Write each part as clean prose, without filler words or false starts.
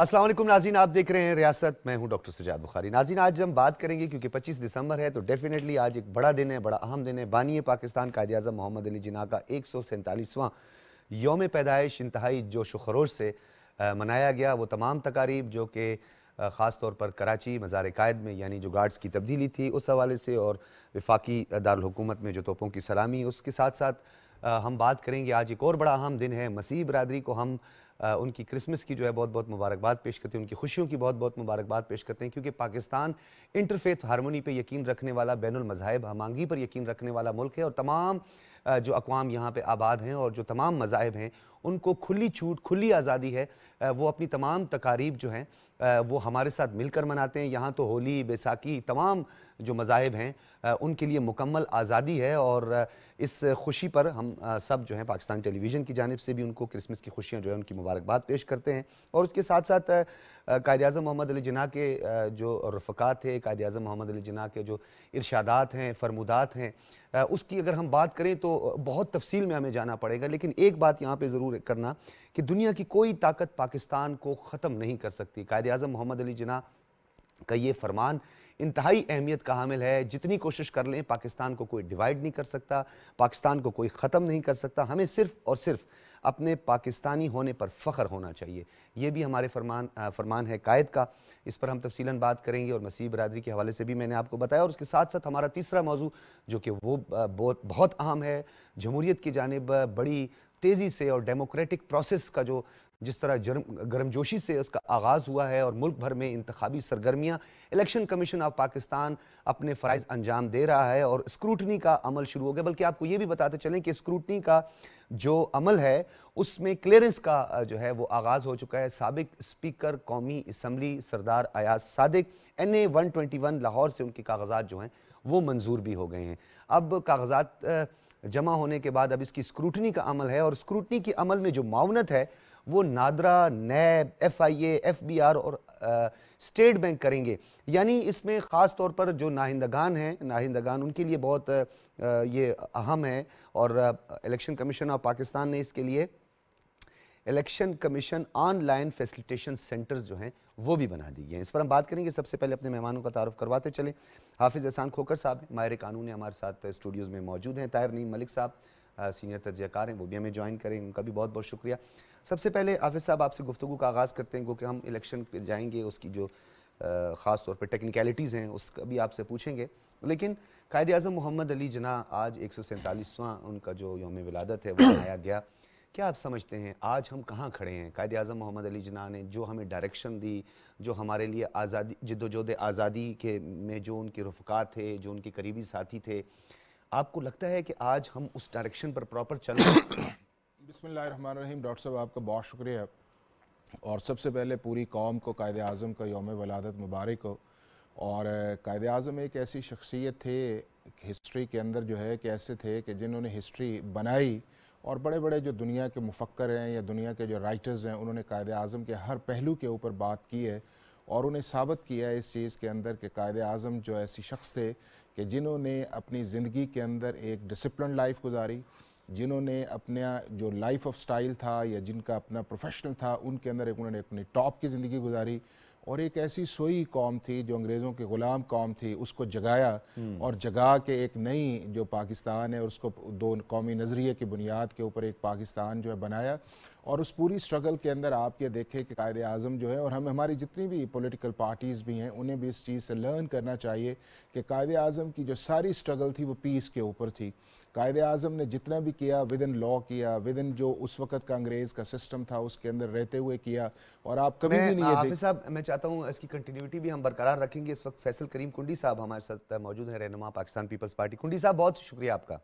अस्सलाम वालेकुम नाज़रीन, आप देख रहे हैं रियासत। मैं हूं डॉक्टर सजाद बुखारी। नाज़रीन, आज हम बात करेंगे क्योंकि 25 दिसंबर है तो डेफिनेटली आज एक बड़ा दिन है, बड़ा अहम दिन है। बानी पाकिस्तान कायद-ए-आज़म मोहम्मद अली जिन्ना का 147वां यौम पैदाइश इंतहाई जोश व खरोश से मनाया गया। वो तमाम तकारीब जो कि ख़ास तौर पर कराची मज़ार कायद में यानी जो गार्ड्स की तब्दीली थी उस हवाले से, और वफाकी दारुल हुकूमत में जो तोपों की सलामी, उसके साथ साथ हम बात करेंगे। आज एक और बड़ा अहम दिन है। मसीह बरादरी को हम उनकी क्रिसमस की जो है बहुत बहुत मुबारकबाद पेश करते हैं, उनकी खुशियों की बहुत बहुत मुबारकबाद पेश करते हैं, क्योंकि पाकिस्तान इंटरफेथ हारमोनी पे यकीन रखने वाला, बैनुल मज़ाहिब हमांगी पर यकीन रखने वाला मुल्क है। और तमाम जो अक़वाम यहाँ पे आबाद हैं और जो तमाम मज़ाहिब हैं उनको खुली छूट, खुली आज़ादी है। वो अपनी तमाम तकारीब जो हैं वो हमारे साथ मिलकर मनाते हैं। यहाँ तो होली, बैसाखी, तमाम जो मज़ाहिब हैं उनके लिए मुकम्मल आज़ादी है। और इस खुशी पर हम सब जो हैं पाकिस्तान टेलीविज़न की जानिब से भी उनको क्रिसमस की खुशियाँ जो है उनकी मुबारकबाद पेश करते हैं। और उसके साथ साथ कायद-ए-आज़म मोहम्मद अली जिन्ना के जो रफ़क़ात थे, कायद-ए-आज़म मोहम्मद अली जिन्ना के जो इरशादात हैं, फ़रमूदात हैं, उसकी अगर हम बात करें तो बहुत तफ़सील में हमें जाना पड़ेगा। लेकिन एक बात यहाँ पे ज़रूर करना कि दुनिया की कोई ताकत पाकिस्तान को ख़त्म नहीं कर सकती। कायद-ए-आज़म मोहम्मद अली जिन्ना का ये फरमान इंतहाई अहमियत का हामिल है। जितनी कोशिश कर लें पाकिस्तान को कोई डिवाइड नहीं कर सकता, पाकिस्तान को कोई ख़त्म नहीं कर सकता। हमें सिर्फ़ और सिर्फ़ अपने पाकिस्तानी होने पर फ़ख्र होना चाहिए। ये भी हमारे फरमान है कायद का। इस पर हम तफसीलन बात करेंगे और मसीह बरादरी के हवाले से भी मैंने आपको बताया। और उसके साथ साथ हमारा तीसरा मौजू जो कि वो बहुत अहम है, जमहूरियत की जानिब बड़ी तेज़ी से और डेमोक्रेटिक प्रोसेस का जो जिस तरह गर्मजोशी से उसका आगाज़ हुआ है और मुल्क भर में इंतखाबी सरगर्मियाँ, इलेक्शन कमीशन ऑफ पाकिस्तान अपने फ़राइज़ अंजाम दे रहा है और स्क्रूटनी का अमल शुरू हो गया। बल्कि आपको ये भी बताते चलें कि स्क्रूटनी का जो अमल है उसमें क्लियरेंस का जो है वो आगाज़ हो चुका है। साबिक स्पीकर कौमी असम्बली सरदार अयाज सादिक NA 121 लाहौर से उनके कागजात जो हैं वो मंजूर भी हो गए हैं। अब कागजात जमा होने के बाद अब इसकी स्क्रूटनी का अमल है, और स्क्रूटनी के अमल में जो मावनत है वो नादरा, नैब, FIA, FBR और स्टेट बैंक करेंगे। यानी इसमें ख़ास तौर पर जो नाहिंदगान उनके लिए बहुत ये अहम है। और इलेक्शन कमीशन ऑफ पाकिस्तान ने इसके लिए election commission online facilitation centres जो हैं वो भी बना दिए हैं। इस पर हम बात करेंगे। सबसे पहले अपने मेहमानों का तारुफ करवाते चले। हाफिज़ एहसान खोकर साहब माहिर कानून है, हमारे साथ स्टूडियोज़ में मौजूद हैं। ताहिर नीम मलिक साहब सीनियर तजज़ियाकार हैं, वो भी हमें ज्वाइन करें, उनका भी बहुत बहुत शुक्रिया। सबसे पहले हाफिज़ साहब आपसे गुफ्तगू का आगाज़ करते हैं, क्योंकि हम इलेक्शन पे जाएंगे, उसकी जो ख़ास तौर पर टेक्निकलिटीज़ हैं उसका भी आपसे पूछेंगे। लेकिन कायद-ए-आज़म मोहम्मद अली जिन्ना आज 147वां उनका जो यौम विलादत है वो मनाया गया। क्या आप समझते हैं आज हम कहाँ खड़े हैं? कायद-ए-आज़म मोहम्मद अली जिन्ना ने जो हमें डायरेक्शन दी, जो हमारे लिए आज़ादी, जिद्दोजहद आज़ादी के में जो उनके रफ़क़ात थे, जो उनके करीबी साथी थे, आपको लगता है कि आज हम उस डायरेक्शन पर प्रॉपर चल रहे हैं? बिस्मिल्लाहिर्रहमानिर्रहीम। डॉक्टर साहब आपका बहुत शुक्रिया। और सबसे पहले पूरी कौम को कायद-ए-आज़म का यौम वलादत मुबारक हो। और कायद-ए-आज़म एक ऐसी शख्सियत थे हिस्ट्री के अंदर जो है कि ऐसे थे कि जिन्होंने हिस्ट्री बनाई, और बड़े बड़े जो दुनिया के मुफक्कर हैं या दुनिया के जो राइटर्स हैं उन्होंने कायद-ए-आज़म के हर पहलू के ऊपर बात की है और उन्हें साबित किया है इस चीज़ के अंदर कि कायद-ए-आज़म जो ऐसी शख्स थे कि जिन्होंने अपनी ज़िंदगी के अंदर एक डिसिप्लिन लाइफ गुजारी, जिन्होंने अपना जो लाइफ ऑफ स्टाइल था या जिनका अपना प्रोफेशनल था उनके अंदर एक उन्होंने अपनी टॉप की ज़िंदगी गुजारी, और एक ऐसी सोई कौम थी जो अंग्रेज़ों के ग़ुलाम कौम थी उसको जगाया और जगा के एक नई जो पाकिस्तान है और उसको दो कौमी नज़रिए की बुनियाद के ऊपर एक पाकिस्तान जो है बनाया। और उस पूरी स्ट्रगल के अंदर आप ये देखें कि कायद-ए-आज़म जो है, और हमारी जितनी भी पॉलिटिकल पार्टीज़ भी हैं उन्हें भी इस चीज़ से लर्न करना चाहिए कि कायद-ए-आज़म की जो सारी स्ट्रगल थी वो पीस के ऊपर थी। कायद-ए-आज़म ने जितना भी किया विद इन लॉ किया, विद इन जो उस वक़्त का अंग्रेज़ का सिस्टम था उसके अंदर रहते हुए किया। और आप कभी भी नहीं हाफिज़ साहब, मैं चाहता हूँ इसकी कंटिन्यूटी भी हम बरकरार रखेंगे। इस वक्त फैसल करीम कुंडी साहब हमारे साथ मौजूद हैं, रहनुमा पाकिस्तान पीपल्स पार्टी। कुंडी साहब बहुत शुक्रिया आपका।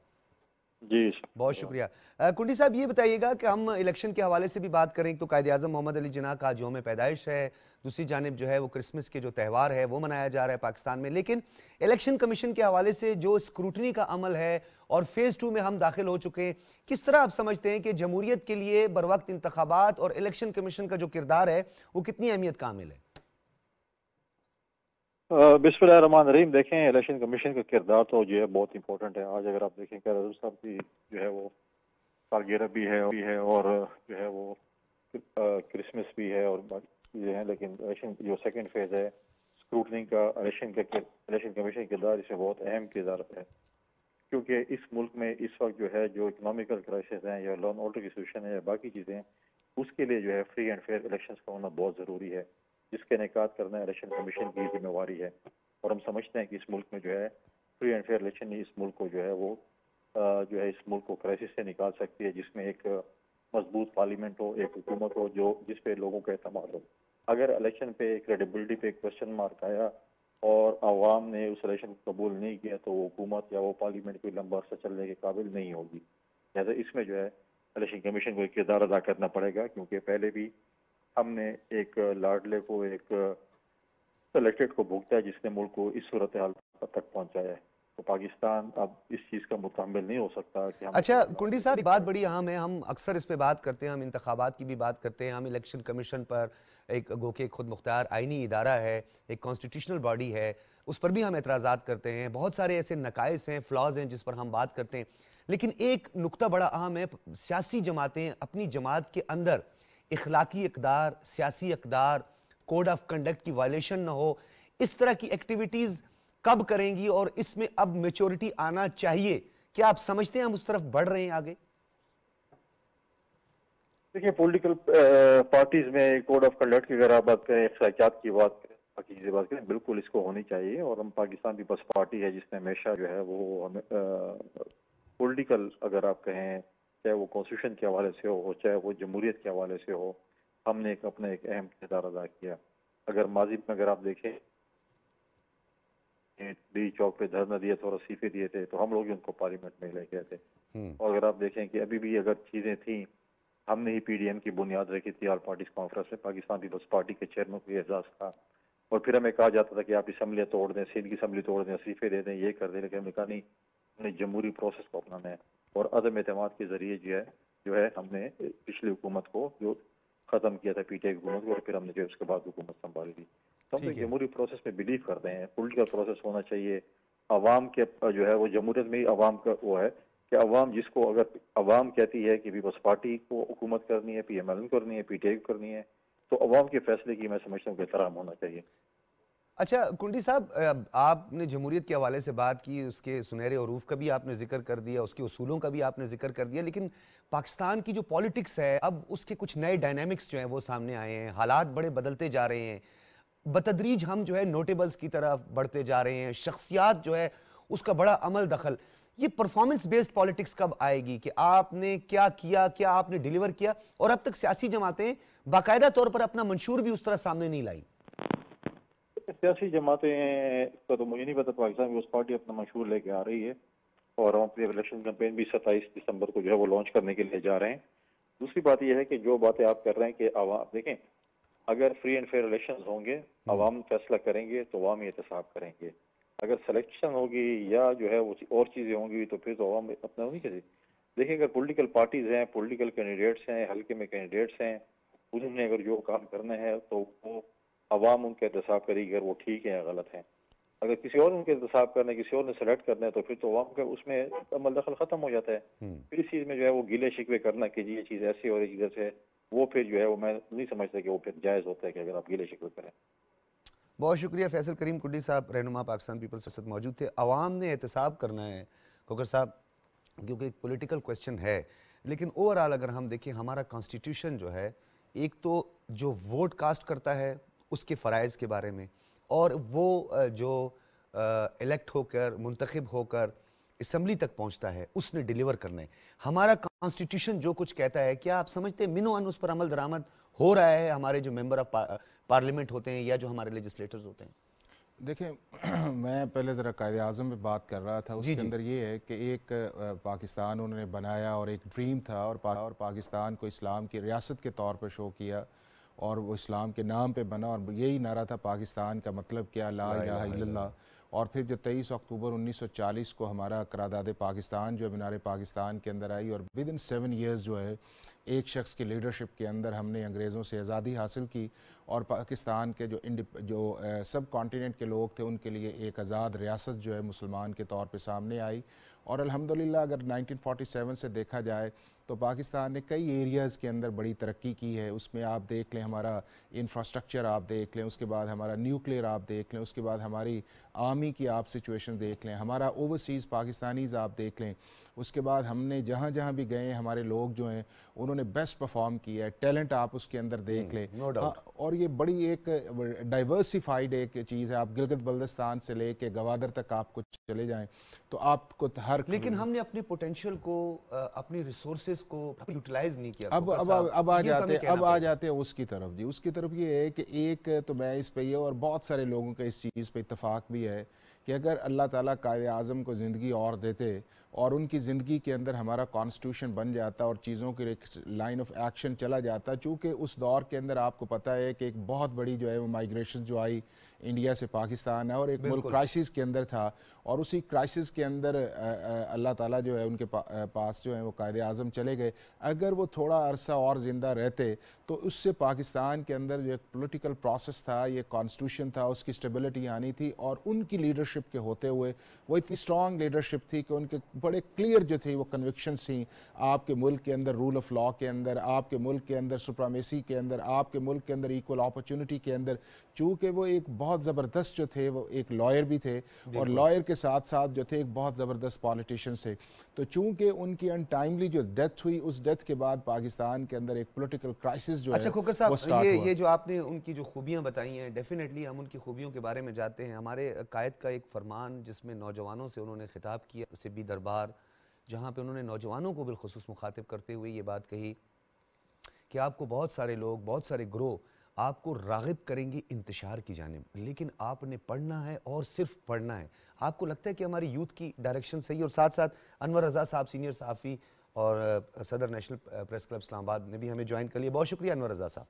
जी बहुत शुक्रिया। कुंडी साहब ये बताइएगा कि हम इलेक्शन के हवाले से भी बात करें तो कायद-ए-आज़म मोहम्मद अली जिन्ना का आज यौम पैदाइश है, दूसरी जानिब जो है वो क्रिसमस के जो त्यौहार है वो मनाया जा रहा है पाकिस्तान में। लेकिन इलेक्शन कमीशन के हवाले से जो स्क्रूटनी का अमल है और फेज़ 2 में हम दाखिल हो चुके हैं, किस तरह आप समझते हैं कि जमहूरियत के लिए बरवक्त इंतखाबात और इलेक्शन कमीशन का जो किरदार है वो कितनी अहमियत का हामिल है? बिस्मिल्लाहिर्रहमानिर्रहीम। देखें, इलेक्शन कमीशन का किरदार तो जो है बहुत इंपॉर्टेंट है। आज अगर आप देखें कायद-ए-आज़म साहब की जो है वो सालगिरह भी है और जो है वो क्रिसमस भी है और चीज़ें हैं, लेकिन इलेक्शन जो सेकंड फेज है स्क्रूटनी का, इलेक्शन कमीशन का किरदार इसमें बहुत अहम किरदार है, क्योंकि इस मुल्क में इस वक्त जो है जो इकोनॉमिकल क्राइसिस हैं या लॉ एंड ऑर्डर की सिचुएशन है या बाकी चीज़ें हैं, उसके लिए जो है फ्री एंड फेयर इलेक्शंस का होना बहुत ज़रूरी है, जिसके इनेकाद करना इलेक्शन कमीशन की जिम्मेवारी है। और हम समझते हैं कि इस मुल्क में जो है फ्री एंड फेयर इलेक्शन ही इस मुल्क को जो है वो जो है इस मुल्क को क्राइसिस से निकाल सकती है, जिसमें एक मजबूत पार्लियामेंट हो, एक हुकूमत हो जो जिस पे लोगों का एतमाद हो। अगर इलेक्शन पे क्रेडिबिलिटी पे एक क्वेश्चन मार्क आया और आवाम ने उस इलेक्शन को कबूल नहीं किया तो वो हुकूमत या वो पार्लियामेंट कोई लंबा अर्सा चलने के काबिल नहीं होगी। लिहाजा इसमें जो है इलेक्शन कमीशन को एक किरदार अदा करना पड़ेगा, क्योंकि पहले भी हमने एक लाडले को, एक इलेक्टेड को भुगता है जिसने मुल्क को इस सूरत हाल तक पहुंचाया है। तो पाकिस्तान अब इस चीज़ का मुतहम्मिल नहीं हो सकता कि हम अच्छा कुंडी साहब, एक बात बड़ी अहम है, हम अक्सर इस पे बात करते हैं, हम इंतखाबात की भी बात करते हैं, हम इलेक्शन कमीशन पर एक गो के खुद मुख्तार आइनी इदारा है, एक कॉन्स्टिट्यूशनल बॉडी है, उस पर भी हम एतराज़ात करते हैं, बहुत सारे ऐसे नकाइस हैं, फ्लॉज हैं जिस पर हम बात करते हैं। लेकिन एक नुक्ता बड़ा अहम है, सियासी जमातें अपनी जमात के अंदर इखलाकी इक़दार, सियासी इक़दार, कोड ऑफ कंडक्ट की वायलेशन ना हो, इस तरह की एक्टिविटीज़ कब करेंगी और इसमें अब मेच्योरिटी आना चाहिए? क्या आप समझते हैं हम उस तरफ बढ़ रहे हैं आगे? देखिए, पॉलिटिकल पार्टीज में कोड ऑफ कंडक्ट की अगर आप बात करें, अखलाकियात की बात करें, बाकी चीजें बात करें, बिल्कुल इसको होनी चाहिए। और हम पाकिस्तान पीपल्स पार्टी है जिसने हमेशा जो है वो हमें पॉलिटिकल अगर आप कहें, चाहे वो कॉन्स्टिट्यूशन के हवाले से हो, चाहे वो जमहूरियत के हवाले से हो, हमने अपना एक अहम किरदार अदा किया। अगर माजी में अगर आप देखें, डी चौक पे धरना दिया था और इस्तीफे दिए थे, तो हम लोग उनको पार्लियामेंट में ले गए थे। और अगर आप देखें कि अभी भी अगर चीजें थी, हमने ही पीडीएम की बुनियाद रखी थी ऑल पार्टीज कॉन्फ्रेंस में, पाकिस्तान पीपल्स पार्टी के चेयरमैन को एजाज था, और फिर हमें कहा जाता था कि आप असम्बली तोड़ दें, सिंध की असम्बली तोड़ दें, इस्तीफे दे दें, ये कर दें। लेकिन हमने कहा नहीं, हमने जमहूरी प्रोसेस को अपनाना है और अदम एतमाद के जरिए जो है हमने पिछली हुकूमत को जो खत्म किया था, पीटीआई हुकूमत को, और फिर हमने जो उसके बाद हुकूमत संभाली थी। तो हम तो जमहूरी प्रोसेस में बिलीव करते हैं, पॉलिटिकल प्रोसेस होना चाहिए। अवाम के जो है वो जमहूरियत में ही अवाम का वो है कि अवाम जिसको, अगर अवाम कहती है कि पीपल्स पार्टी को हुकूमत करनी है, पीएमएल करनी है, पीटीआई को करनी है, तो अवाम के फैसले की मैं समझता हूँ कि एहतराम होना चाहिए। अच्छा कुंडी साहब, आपने जमहूरियत के हवाले से बात की, उसके सुनहरे अरूफ का भी आपने जिक्र कर दिया, उसके उसूलों का भी आपने जिक्र कर दिया, लेकिन पाकिस्तान की जो पॉलिटिक्स है, अब उसके कुछ नए डायनामिक्स जो हैं वो सामने आए हैं, हालात बड़े बदलते जा रहे हैं, बतदरीज हम जो है नोटेबल्स की तरफ बढ़ते जा रहे हैं, शख्सियात जो है उसका बड़ा अमल दखल। ये परफॉर्मेंस बेस्ड पॉलिटिक्स कब आएगी कि आपने क्या किया, क्या आपने डिलीवर किया? और अब तक सियासी जमातें बाकायदा तौर पर अपना मंशूर भी उस तरह सामने नहीं लाई। सियासी जमातें का तो मुझे नहीं पता, पाकिस्तान पीपल्स पार्टी अपना मंशूर लेके आ रही है और हम अपनी इलेक्शन कैंपेन भी 27 दिसंबर को जो है वो लॉन्च करने के लिए जा रहे हैं। दूसरी बात यह है कि जो बातें आप कर रहे हैं कि आवाम देखें, अगर फ्री एंड फेयर इलेक्शन होंगे, अवाम फैसला करेंगे तो अवाम ही एहतसाब करेंगे। अगर सिलेक्शन होगी या जो है वो और चीज़ें होंगी तो फिर तो अवाम अपना नहीं करेगी। देखिए, अगर पॉलिटिकल पार्टीज हैं, पॉलिटिकल कैंडिडेट्स हैं, हल्के में कैंडिडेट्स हैं, उन्होंने अगर जो काम करना है तो वो अवाम उनका एहतसाब करेगी, अगर वो ठीक है या गलत है। अगर किसी और उनके इंतसाब करना है, किसी और ने सेलेक्ट करना है, तो फिर तो अवाम का उसमें अमल दखल खत्म हो जाता है। फिर इस चीज़ में जो है वो गिले शिकवे करना कि जी ये चीज़ ऐसी और ये चीज़ ऐसे, वो फिर जो है वो मैं नहीं समझता कि वो फिर जायज़ होता है कि अगर आप गिले शिकवे करें। बहुत शुक्रिया फैसल करीम कुंडी साहब, रहनुमा पाकिस्तान पीपल्स के साथ मौजूद थे। अवाम ने एहतसाब करना है खोकर साहब, क्योंकि एक पॉलिटिकल क्वेश्चन है, लेकिन ओवरऑल अगर हम देखें हमारा कॉन्स्टिट्यूशन जो है, एक तो जो वोट कास्ट करता है उसके फ़राइज़ के बारे में, और वो जो इलेक्ट होकर मुंतखब होकर असम्बली तक पहुंचता है उसने डिलीवर करना है। हमारा कॉन्स्टिट्यूशन जो कुछ कहता है, क्या आप समझते हैं मिनो अन उस पर अमल दरामद हो रहा है हमारे जो मेंबर ऑफ पार्लियामेंट होते हैं या जो हमारे लेजिस्लेटर्स होते हैं? देखें, मैं पहले ज़रा कायदे आज़म में बात कर रहा था, उसके अंदर ये है कि एक पाकिस्तान उन्होंने बनाया और एक ड्रीम था, और पाकिस्तान को इस्लाम की रियासत के तौर पर शो किया और वो इस्लाम के नाम पे बना, और यही नारा था पाकिस्तान का मतलब क्या, ला इलाहा इल्लल्लाह। और फिर जो 23 अक्टूबर 1940 को हमारा करारदाद पाकिस्तान जो है मीनार पाकिस्तान के अंदर आई, और विद इन 7 ईयर्स जो है एक शख्स की लीडरशिप के अंदर हमने अंग्रेज़ों से आज़ादी हासिल की, और पाकिस्तान के जो सब कॉन्टिनेंट के लोग थे उनके लिए एक आज़ाद रियासत जो है मुसलमान के तौर पे सामने आई। और अल्हम्दुलिल्लाह अगर 1947 से देखा जाए तो पाकिस्तान ने कई एरियाज़ के अंदर बड़ी तरक्की की है। उसमें आप देख लें हमारा इंफ्रास्ट्रक्चर आप देख लें, उसके बाद हमारा न्यूक्लियर आप देख लें, उसके बाद हमारी आर्मी की आप सिचुएशन देख लें, हमारा ओवरसीज़ पाकिस्तानीज़ आप देख लें, उसके बाद हमने जहाँ जहाँ भी गए हमारे लोग जो हैं उन्होंने बेस्ट परफॉर्म किया है। टैलेंट आप उसके अंदर देख लें। No doubt. और ये बड़ी एक डाइवर्सिफाइड एक चीज़ है। आप गिलगित बल्दिस्तान से लेके गवादर तक आप कुछ चले जाएं तो आपको हर, लेकिन हमने अपनी पोटेंशियल को अपनी रिसोर्सेज को यूटिलाइज नहीं किया। अब आ जाते हैं उसकी तरफ जी। उसकी तरफ ये है कि एक तो मैं इस पे ये और बहुत सारे लोगों का इस चीज़ पे इत्तेफाक भी है कि अगर अल्लाह ताला कायदे आज़म को ज़िंदगी और देते और उनकी ज़िंदगी के अंदर हमारा कॉन्स्टिट्यूशन बन जाता और चीज़ों की एक लाइन ऑफ एक्शन चला जाता, चूँकि उस दौर के अंदर आपको पता है कि एक बहुत बड़ी जो है वो माइग्रेशन जो आई इंडिया से पाकिस्तान है और एक मुल्क क्राइसिस के अंदर था और उसी क्राइसिस के अंदर अल्लाह ताला जो है उनके पास जो है वो कायदे आज़म चले गए। अगर वो थोड़ा अरसा और ज़िंदा रहते तो उससे पाकिस्तान के अंदर जो एक पॉलिटिकल प्रोसेस था, ये कॉन्स्टिट्यूशन था, उसकी स्टेबिलिटी आनी थी और उनकी लीडरशिप के होते हुए वो इतनी स्ट्रॉन्ग लीडरशिप थी कि उनके बड़े क्लियर जो थे वो कन्विक्शंस थी आपके मुल्क के अंदर रूल ऑफ लॉ के अंदर, आपके मुल्क के अंदर सुप्रीमेसी के अंदर, आपके मुल्क के अंदर इक्वल अपॉर्चुनिटी के अंदर। चूँकि वो एक बहुत ज़बरदस्त जो थे वो एक लॉयर भी थे और लॉयर के साथ साथ जो थे एक बहुत ज़बरदस्त पॉलिटिशियंस थे। तो चूँकि उनकी अनटाइमली जो डेथ हुई, उस डेथ के बाद पाकिस्तान के अंदर एक पॉलिटिकल क्राइसिस जो अच्छा है खोकर वो साहब, स्टार्ट हुआ। ये जो आपने उनकी जो खूबियां बताई हैं, डेफिनेटली हम उनकी खूबियों के बारे में जाते हैं। हमारे कायद का एक फरमान जिसमें नौजवानों से उन्होंने खिताब किया, सिब्बी दरबार, जहाँ पे उन्होंने नौजवानों को बिलखुसूस मुखातिब करते हुए ये बात कही कि आपको बहुत सारे लोग, बहुत सारे ग्रोह आपको राग़िब करेंगे इंतशार की जानिब, लेकिन आपने पढ़ना है और सिर्फ पढ़ना है। आपको लगता है कि हमारी यूथ की डायरेक्शन सही है? और साथ साथ अनवर रज़ा साहब, सीनियर सहाफ़ी और सदर नेशनल प्रेस क्लब इस्लामाबाद ने भी हमें ज्वाइन कर लिया। बहुत शुक्रिया अनवर रज़ा साहब।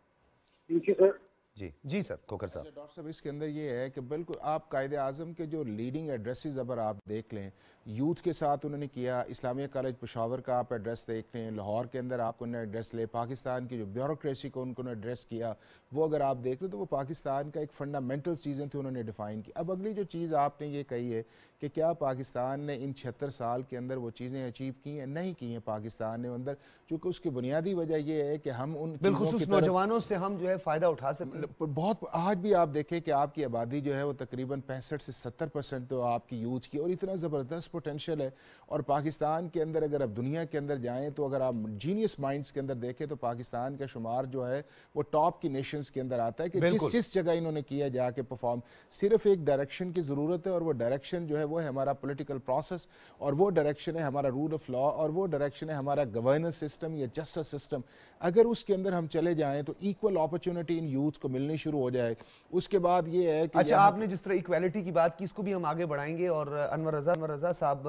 Thank you sir. जी सर, खोकर साहब। डॉक्टर साहब, इसके अंदर ये है कि बिल्कुल आप कायदे आज़म के जो लीडिंग एड्रेसेस अगर आप देख लें, यूथ के साथ उन्होंने किया, इस्लामिया कॉलेज पेशावर का आप एड्रेस देख लें, लाहौर के अंदर आपको उन्होंने एड्रेस ले, पाकिस्तान की जो ब्यूरोक्रेसी को उनको एड्रेस किया, वो अगर आप देख लें तो वो पाकिस्तान का एक फंडामेंटल चीज़ें थी उन्होंने डिफ़ाइन की। अब अगली जो चीज़ आपने ये कही है कि क्या पाकिस्तान ने इन 76 साल के अंदर वो चीज़ें अचीव की हैं? नहीं की हैं पाकिस्तान ने अंदर, चूँकि उसकी बुनियादी वजह ये है कि हम उन बिलखुसूस नौजवानों से हम जो है फ़ायदा उठा सकते। बहुत आज भी आप देखें कि आपकी आबादी जो है वो तकरीबन 65 से 70% तो आपकी यूथ की और इतना ज़बरदस्त पोटेंशियल है। और पाकिस्तान के अंदर अगर आप दुनिया के अंदर जाएं तो अगर आप जीनियस माइंड्स के अंदर देखें तो पाकिस्तान का शुमार जो है वो टॉप की नेशंस के अंदर आता है कि जिस जगह इन्होंने किया जाके परफॉर्म। सिर्फ एक डायरेक्शन की ज़रूरत है और वो डायरेक्शन जो है वो है हमारा पॉलिटिकल प्रोसेस और वो डायरेक्शन है हमारा रूल ऑफ लॉ और वो डायरेक्शन है हमारा गवर्नेंस सिस्टम या जस्टिस सिस्टम। अगर उसके अंदर हम चले जाएं तो इक्वल अपॉर्चुनिटी इन यूथ को मिलनी शुरू हो जाए। उसके बाद ये है कि अच्छा, आपने जिस तरह इक्वालिटी की बात की, इसको भी हम आगे बढ़ाएंगे और अनवर रज़ा साहब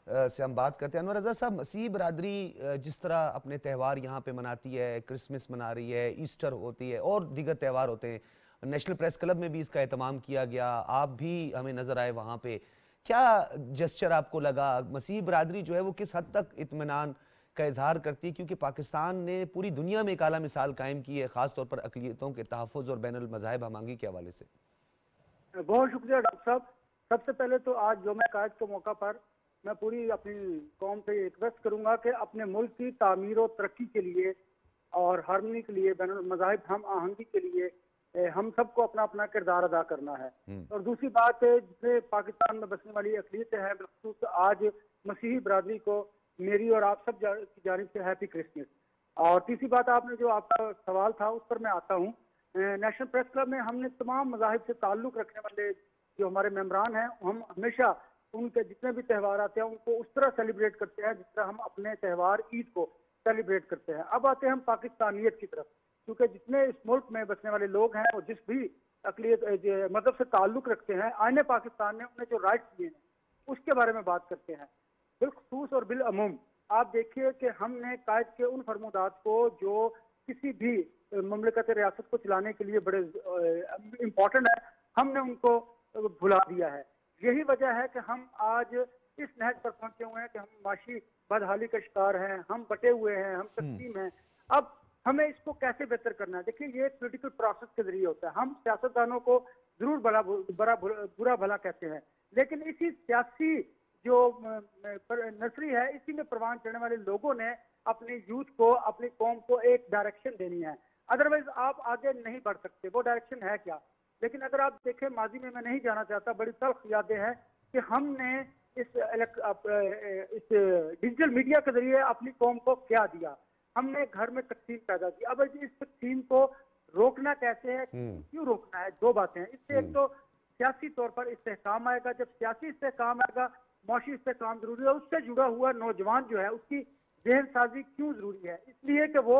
से हम बात करते हैं। अनवर रज़ा साहब, मसीही बरादरी जिस तरह अपने त्यौहार यहाँ पे मनाती है, क्रिसमस मना रही है, ईस्टर होती है और दीगर त्यौहार होते हैं, नेशनल प्रेस क्लब में भी इसका एहतमाम किया गया, आप भी हमें नज़र आए वहाँ पे। क्या जेस्चर आपको लगा? मसीही बरादरी जो है वो किस हद तक इत्मीनान का इजहार करती है, क्योंकि पाकिस्तान ने पूरी दुनिया में एक आला मिसाल कायम की है, ख़ासतौर पर अक़लियतों के तहफ़्फ़ुज़ और बैनुल मज़ाहिब हमांगी के हवाले से? बहुत शुक्रिया डॉक्टर साहब। सबसे पहले तो आज यौम कायद के मौका पर मैं पूरी अपनी कौम से रिक्वेस्ट करूंगा कि अपने मुल्क की तामीर और तरक्की के लिए और हारमनी के लिए, बैनुल मज़ाहिब हम आहंगी के लिए हम सबको अपना अपना किरदार अदा करना है। और दूसरी बात, जितने पाकिस्तान में बसने वाली अक़लियतें हैं, बिलखुसूस आज मसीही बरादरी को मेरी और आप सब की जानिब से हैप्पी क्रिसमस। और तीसरी बात, आपने जो आपका सवाल था उस पर मैं आता हूँ। नेशनल प्रेस क्लब में हमने तमाम मज़ाहिब से ताल्लुक़ रखने वाले जो हमारे मेम्बरान हैं, हम हमेशा उनके जितने भी त्यौहार आते हैं उनको उस तरह सेलिब्रेट करते हैं जिस तरह हम अपने त्यौहार ईद को सेलिब्रेट करते हैं। अब आते हैं हम पाकिस्तानियत की तरफ, क्योंकि जितने इस मुल्क में बसने वाले लोग हैं और जिस भी अक़लियत मज़हब से ताल्लुक़ रखते हैं, आईने पाकिस्तान ने उन्हें जो राइट्स दिए हैं उसके बारे में बात करते हैं। बिलखुसूस और बिलअमूम आप देखिए कि हमने कायद के उन फरमुदात को जो किसी भी ममलकत रियासत को चलाने के लिए बड़े इम्पोर्टेंट है, हमने उनको भुला दिया है। यही वजह है कि हम आज इस नहज पर पहुंचे हुए हैं कि हम माशी बदहाली का शिकार हैं, हम बटे हुए हैं, हम तकसीम हैं। अब हमें इसको कैसे बेहतर करना है? देखिए, ये पॉलिटिकल प्रोसेस के जरिए होता है। हम सियासतदानों को जरूर बुरा भला कहते हैं, लेकिन इसी सियासी जो नर्सरी है, इसी में परवान चढ़ने वाले लोगों ने अपनी यूथ को, अपनी कौम को एक डायरेक्शन देनी है, अदरवाइज आप आगे नहीं बढ़ सकते। वो डायरेक्शन है क्या? लेकिन अगर आप देखें, माजी में मैं नहीं जाना चाहता, बड़ी तल्ख यादें हैं कि हमने इस डिजिटल मीडिया के जरिए अपनी कौम को क्या दिया। हमने घर में तकसीम पैदा की। अब इस तकसीम को रोकना कैसे है, क्यों रोकना है? दो बातें हैं इससे। एक तो सियासी तौर पर इस्तेहकाम आएगा, जब सियासी इस्तेहकाम आएगा, मौशी इस्तेहकाम जरूरी है। उससे जुड़ा हुआ नौजवान जो है उसकी जहन साजी क्यों जरूरी है? इसलिए कि वो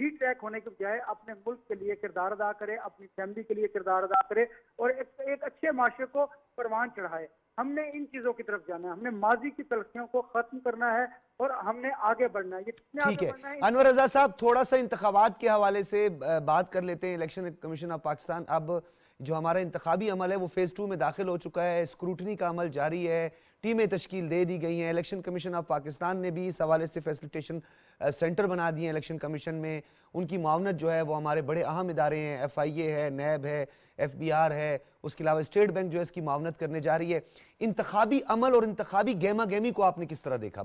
डी ट्रैक होने के बजाय अपने मुल्क के लिए किरदार अदा करे, अपनी फैमिली के लिए किरदार अदा करे और एक अच्छे माशरे को परवान चढ़ाए। हमने इन चीजों की तरफ जाना है, हमने माजी की तलखियों को खत्म करना है और हमने आगे बढ़ना है। ये कितने ठीक आगे है बढ़ना है? अनवर रजा साहब, थोड़ा सा इंतखाबात के हवाले से बात कर लेते हैं। इलेक्शन कमीशन ऑफ पाकिस्तान, अब जो हमारा इंतखाबी अमल है वो फेज़ 2 में दाखिल हो चुका है, स्क्रूटनी का अमल जारी है, टीमें तश्कील दे दी गई हैं। इलेक्शन कमीशन ऑफ पाकिस्तान ने भी इस हवाले से फैसिलिटेशन सेंटर बना दिए हैं इलेक्शन कमीशन में। उनकी मावनत जो है वो हमारे बड़े अहम इदारे हैं, FIA है, नैब है, FBR है, उसके अलावा स्टेट बैंक जो है इसकी मावनत करने जा रही है। इंतखाबी अमल और इंतखाबी गेमा गेमी को आपने किस तरह देखा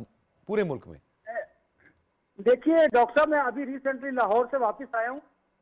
पूरे मुल्क में? देखिए डॉक्टर साहब, मैं अभी रिसेंटली लाहौर से वापस आया हूँ।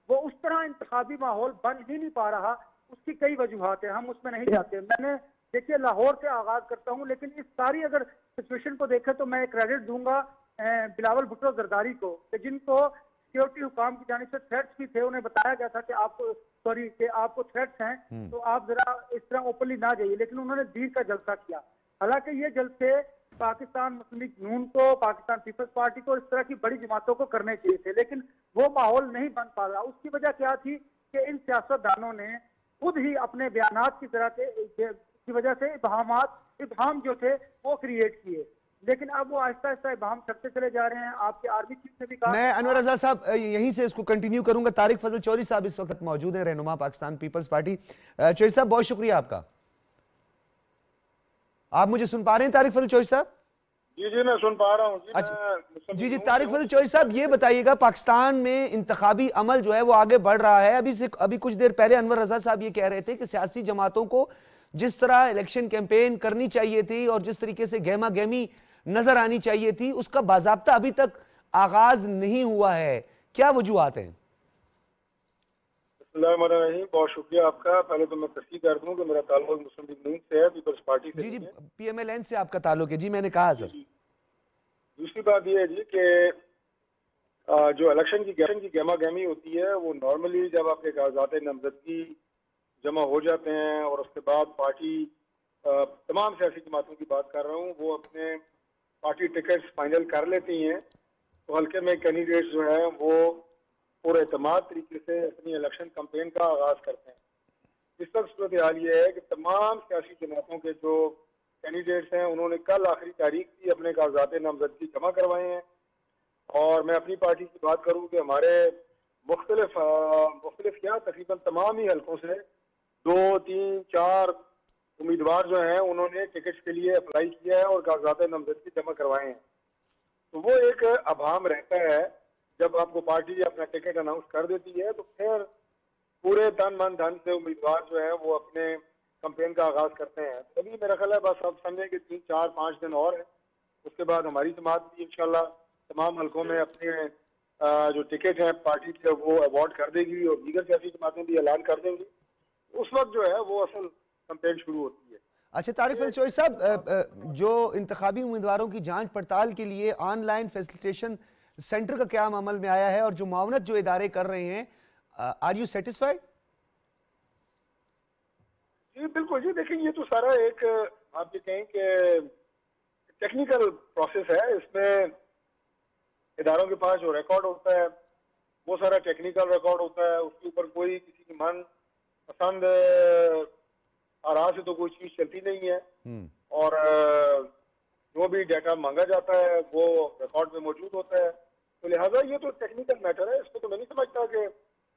वो उस तरह इंतखाबी माहौल बन ही नहीं पा रहा। उसकी कई वजूहात है, हम उसमें नहीं जाते। मैंने देखिए लाहौर से आगाज करता हूँ, लेकिन इस सारी अगर सिचुएशन को देखें तो मैं क्रेडिट दूंगा बिलावल भुट्टो जरदारी को, जिनको सिक्योरिटी हुकाम की जानिब से थ्रेट्स भी थे। उन्हें बताया गया था कि आपको थ्रेट्स हैं, तो आप जरा इस तरह ओपनली ना जाइए, लेकिन उन्होंने दीन का जलसा किया। हालांकि ये जलसे पाकिस्तान मुस्लिम लीग नून को, पाकिस्तान पीपल्स पार्टी को, इस तरह की बड़ी जमातों को करने चाहिए थे, लेकिन वो माहौल नहीं बन पा रहा। उसकी वजह क्या थी कि इन सियासतदानों ने खुद ही अपने बयानात की तरह की वजह से इबहाम जो थे वो क्रिएट किए। लेकिन अब वो आहिस्ता आहिस्ता इबहाम करते चले जा रहे हैं। आपके आर्मी चीफ ने भी कहा। मैं अनवर रजा साहब यहीं से इसको कंटिन्यू करूंगा। तारिक फजल चौधरी साहब इस वक्त मौजूद हैं, रहनुमा पाकिस्तान पीपल्स पार्टी। चौधरी साहब बहुत शुक्रिया आपका। आप मुझे सुन पा रहे हैं तारिक फजल चौधरी साहब? जी मैं सुन पा रहा हूँ। अच्छा जी तारिक फजल चौधरी साहब, ये बताइएगा पाकिस्तान में इंतखाबी अमल जो है वो आगे बढ़ रहा है। अभी कुछ देर पहले अनवर रजा साहब ये कह रहे थे कि सियासी जमातों को जिस तरह इलेक्शन कैंपेन करनी चाहिए थी और जिस तरीके से गहमा गहमी नजर आनी चाहिए थी, उसका बाज़ाब्ता अभी तक आगाज नहीं हुआ है। क्या वजूहात हैं? बहुत शुक्रिया आपका। पहले तो मैं तस्दीक कर दूं कि मेरा ताल्लुक मुस्लिम लीग नून से है, पीपल्स पार्टी से। जी PMLN से आपका ताल्लुक है? जी मैंने कहा सर। दूसरी बात यह है जी कि जो इलेक्शन की गहमा गहमी होती है वो नॉर्मली जब आपके कागजात नामजदगी जमा हो जाते हैं और उसके बाद पार्टी, तमाम सियासी जमातों की बात कर रहा हूँ, वो अपने पार्टी टिकट्स फाइनल कर लेती हैं, तो हल्के में कैंडिडेट्स जो हैं वो पूरे एतमाद तरीके से अपनी इलेक्शन कैंपेन का आगाज करते हैं। इस वक्त सूरत हाल ये है कि तमाम सियासी जमातों के जो कैंडिडेट्स हैं उन्होंने कल आखिरी तारीख की अपने कागजात नामजदगी जमा करवाए हैं। और मैं अपनी पार्टी की बात करूँ कि हमारे मुख्तलिफ क्या तकरीबन तमाम ही हल्कों से 2, 3, 4 उम्मीदवार जो हैं उन्होंने टिकट्स के लिए अप्लाई किया है और कागजात नामजदगी जमा करवाए हैं। तो वो एक अभाम रहता है जब आपको पार्टी अपना टिकट अनाउंस कर देती है, तो फिर पूरे तन मन धन से उम्मीदवार जो है वो अपने कैंपेन का आगाज करते हैं। तभी मेरा ख्याल है बस आप समझें कि 3, 4, 5 दिन और है, उसके बाद हमारी जमात भी इंशाल्लाह तमाम हल्कों में अपने जो टिकट है पार्टी के वो अवार्ड कर देगी और दीगर सियासी जमातें भी ऐलान कर देंगी। उस वक्त जो है वो असल कैंपेन शुरू होती है। अच्छा तारिक फजल चौधरी साहब, जो इंतखाबी उम्मीदवारों की जांच पड़ताल के लिए ऑनलाइन फैसिलिटेशन सेंटर का क्या अमल में आया है और जो मावनत जो इदारे कर रहे हैं, आर यू सेटिस्फाइड? जी बिल्कुल जी, देखिए ये तो सारा एक आप ये कहें कि टेक्निकल प्रोसेस है। इसमें इदारों के पास जो रिकॉर्ड होता है वो सारा टेक्निकल रिकॉर्ड होता है। उसके ऊपर कोई किसी की मन पसंद आराम से तो कोई चीज चलती नहीं है और जो भी डाटा मांगा जाता है वो रिकॉर्ड में मौजूद होता है। तो लिहाजा ये तो टेक्निकल मैटर है, इसको तो मैं नहीं समझता कि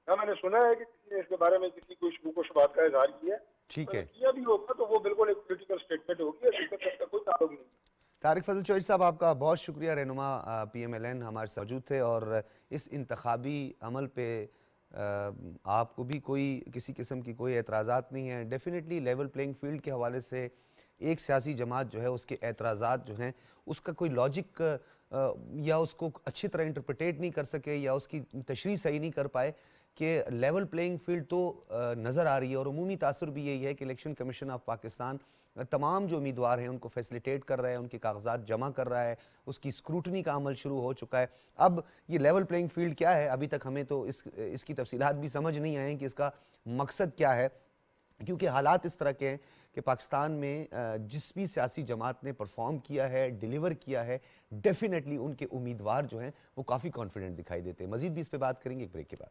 मैंने सुना है कि किसी ने इसके बारे में किसी को शुबह को शुबात का इजहार किया। ठीक है, किया भी होगा तो वो बिल्कुल एक पॉलिटिकल स्टेटमेंट होगी, इसका कोई ताल्लुक नहीं। तारिक फजल चौधरी साहब आपका बहुत शुक्रिया। रहनुमा PMLN हमारे साथ मौजूद थे और इस इंतखाबी अमल पे आपको भी कोई किसी किस्म की कोई एतराज़ात नहीं है। डेफिनेटली लेवल प्लेइंग फील्ड के हवाले से एक सियासी जमात जो है उसके एतराज़ात जो हैं उसका कोई लॉजिक या उसको अच्छी तरह इंटरप्रिटेट नहीं कर सके या उसकी तशरीह सही नहीं कर पाए कि लेवल प्लेइंग फील्ड तो नज़र आ रही है। और उमूमी तासुर भी यही है कि इलेक्शन कमीशन ऑफ पाकिस्तान तमाम जो उम्मीदवार हैं उनको फैसिलिटेट कर रहा है, उनके कागजात जमा कर रहा है, उसकी स्क्रूटनी का अमल शुरू हो चुका है। अब ये लेवल प्लेइंग फील्ड क्या है, अभी तक हमें तो इसकी तफसीलात भी समझ नहीं आए कि इसका मकसद क्या है, क्योंकि हालात इस तरह के हैं कि पाकिस्तान में जिस भी सियासी जमात ने परफॉर्म किया है, डिलीवर किया है, डेफिनेटली उनके उम्मीदवार जो हैं वो काफ़ी कॉन्फिडेंट दिखाई देते हैं। मजीद भी इस पर बात करेंगे एक ब्रेक के बाद।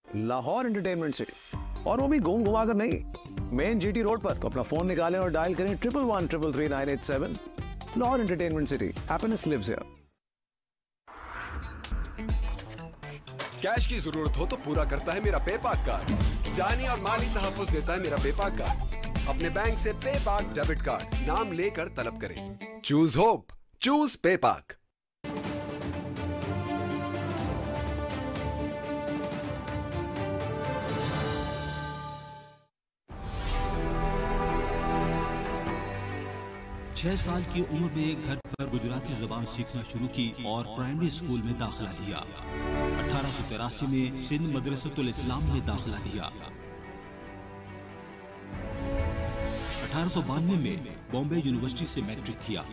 लाहौर एंटरटेनमेंट सिटी, और वो भी घूम घुमा कर नहीं, मेन जीटी रोड पर। तो अपना फोन निकालें और डायल करें 1113333987। Lahore entertainment city, happiness lives here. Cash की जरूरत हो तो पूरा करता है मेरा पेपाक कार्ड। जानी और माली तहफ्फुज़ देता है मेरा पेपाक कार्ड। अपने बैंक से पेपाक डेबिट कार्ड नाम लेकर तलब करें। Choose hope, choose पेपाक। छह साल की उम्र में घर पर गुजराती जबान सीखना शुरू की और प्राइमरी स्कूल में दाखिला लिया। 1883 में सिंध मदरसतुल इस्लाम में दाखिला लिया। 1892 में बॉम्बे यूनिवर्सिटी से मैट्रिक किया।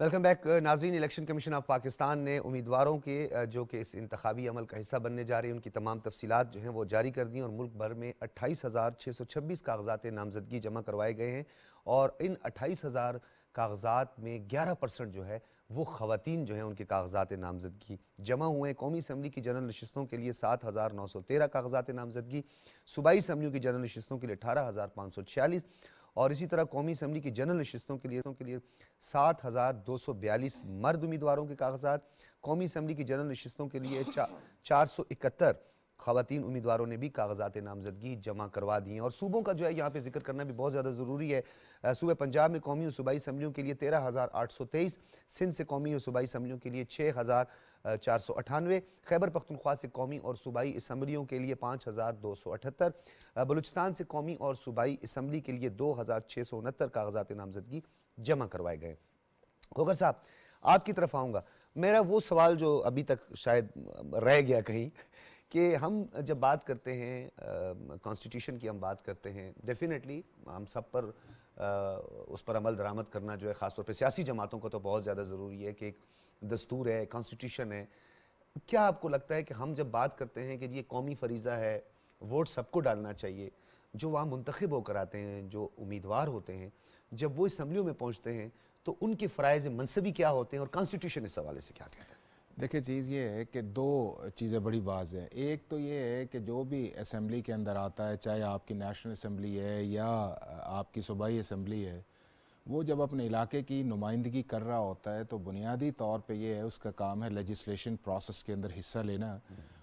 वेलकम बैक नाज़रीन। इलेक्शन कमीशन ऑफ पाकिस्तान ने उम्मीदवारों के जो कि इस इंतखाबी अमल का हिस्सा बनने जा रही हैं उनकी तमाम तफसीलात जो हैं वो जारी कर दी हैं और मुल्क भर में 28,626 कागजात नामजदगी जमा करवाए गए हैं। और इन 28,000 कागजात में 11% जो है वो ख़वातीन जो हैं उनके कागजात नामजदगी जमा हुए हैं। कौमी असम्बली की जनरल नशिस्तों के लिए 7,913 कागजात नामजदगी, सूबाई असम्बलियों की जनरल नशिस्तों के लिए 18,546 और इसी तरह कौमी असम्बली की जनरल नशिस्तों के लिए 7,242 मर्द उम्मीदवारों के कागजात, कौमी असम्बली की जनरल नशिस्तों के लिए 471 ख़वातीन उम्मीदवारों ने भी कागजात नामजदगी जमा करवा दी हैं। और सूबों का जो है यहाँ पे जिक्र करना भी बहुत ज़्यादा ज़रूरी है। सूबे पंजाब में कौमी और सूबाई असम्बलियों के लिए 13,823, सिंध से कौमी और सूबाई असम्बलियों के लिए 6,498, खैबर पख्तूनख्वा से कौमी और सूबाई असम्बलियों के लिए 5,278, बलूचिस्तान से कौमी और सूबाई असम्बली के लिए 2,669 कागजात नामजदगी जमा करवाए गए। खोगर साहब, आपकी तरफ आऊँगा। मेरा वो सवाल जो अभी तक शायद रह गया कहीं कि हम जब बात करते हैं कॉन्स्टिट्यूशन की, हम बात करते हैं, डेफिनेटली हम सब पर उस पर अमल दरामद करना जो है ख़ासतौर पर सियासी जमातों को तो बहुत ज़्यादा ज़रूरी है कि एक दस्तूर है, कॉन्स्टिट्यूशन है। क्या आपको लगता है कि हम जब बात करते हैं कि ये कौमी फरीज़ा है, वोट सबको डालना चाहिए, जो वहाँ मुंतखब होकर आते हैं, जो उम्मीदवार होते हैं, जब वो असम्बलियों में पहुँचते हैं तो उनके फ़राइज़ मनसबी क्या होते हैं और कॉन्स्टिट्यूशन इस हवाले से क्या कहता है? देखिए, चीज़ ये है कि दो चीज़ें बड़ी वाज़ हैं। एक तो ये है कि जो भी असम्बली के अंदर आता है, चाहे आपकी नेशनल असम्बली है या आपकी सूबाई असम्बली है, वो जब अपने इलाके की नुमाइंदगी कर रहा होता है तो बुनियादी तौर पे ये है, उसका काम है लेजिस्लेशन प्रोसेस के अंदर हिस्सा लेना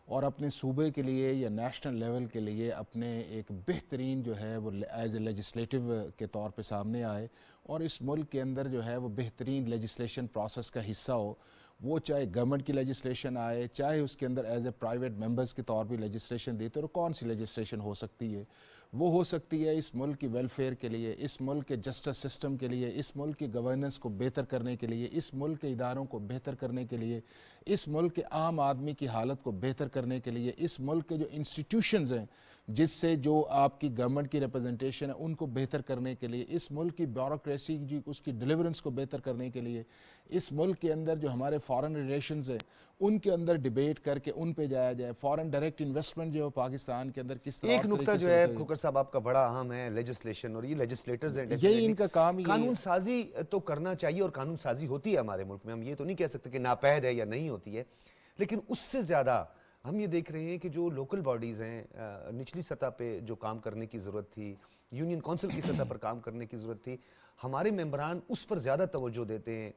और अपने सूबे के लिए या नेशनल लेवल के लिए अपने एक बेहतरीन जो है वो एज ए लेजिस्लेटिव के तौर पे सामने आए और इस मुल्क के अंदर जो है वो बेहतरीन लेजिस्लेशन प्रोसेस का हिस्सा हो। वो चाहे गवर्नमेंट की लेजिस्लेशन आए, चाहे उसके अंदर एज ए प्राइवेट मेंबर्स के तौर पे लेजिस्लेशन देते, और कौन सी लेजिस्लेशन हो सकती है? वो हो सकती है इस मुल्क की वेलफेयर के लिए, इस मुल्क के जस्टिस सिस्टम के लिए, इस मुल्क की गवर्नेंस को बेहतर करने के लिए, इस मुल्क के इदारों को बेहतर करने के लिए, इस मुल्क के आम आदमी की हालत को बेहतर करने के लिए, इस मुल्क के जो इंस्टीट्यूशंस हैं जिससे जो आपकी गवर्नमेंट की रिप्रेजेंटेशन है उनको बेहतर करने के लिए, इस मुल्क की ब्यूरोक्रेसी जी उसकी डिलीवरेंस को बेहतर करने के लिए, इस मुल्क के अंदर जो हमारे फॉरेन रिलेशंस हैं उनके अंदर डिबेट करके उन पे जाया जाए। फॉरेन डायरेक्ट इन्वेस्टमेंट जो है पाकिस्तान के अंदर किस तरह एक नुकता जो है खोकर साहब आपका बड़ा अहम है लेजिस्लेशन, और ये लेजिस्लेटर्स हैं, यही इनका काम, कानून साजी तो करना चाहिए और कानून साजी होती है हमारे मुल्क में, हम ये तो नहीं कह सकते कि नापैद है या नहीं होती है, लेकिन उससे ज़्यादा हम ये देख रहे हैं कि जो लोकल बॉडीज़ हैं निचली सतह पे जो काम करने की ज़रूरत थी, यूनियन काउंसिल की सतह पर काम करने की ज़रूरत थी, हमारे मेंबरान उस पर ज़्यादा तवज्जो देते हैं,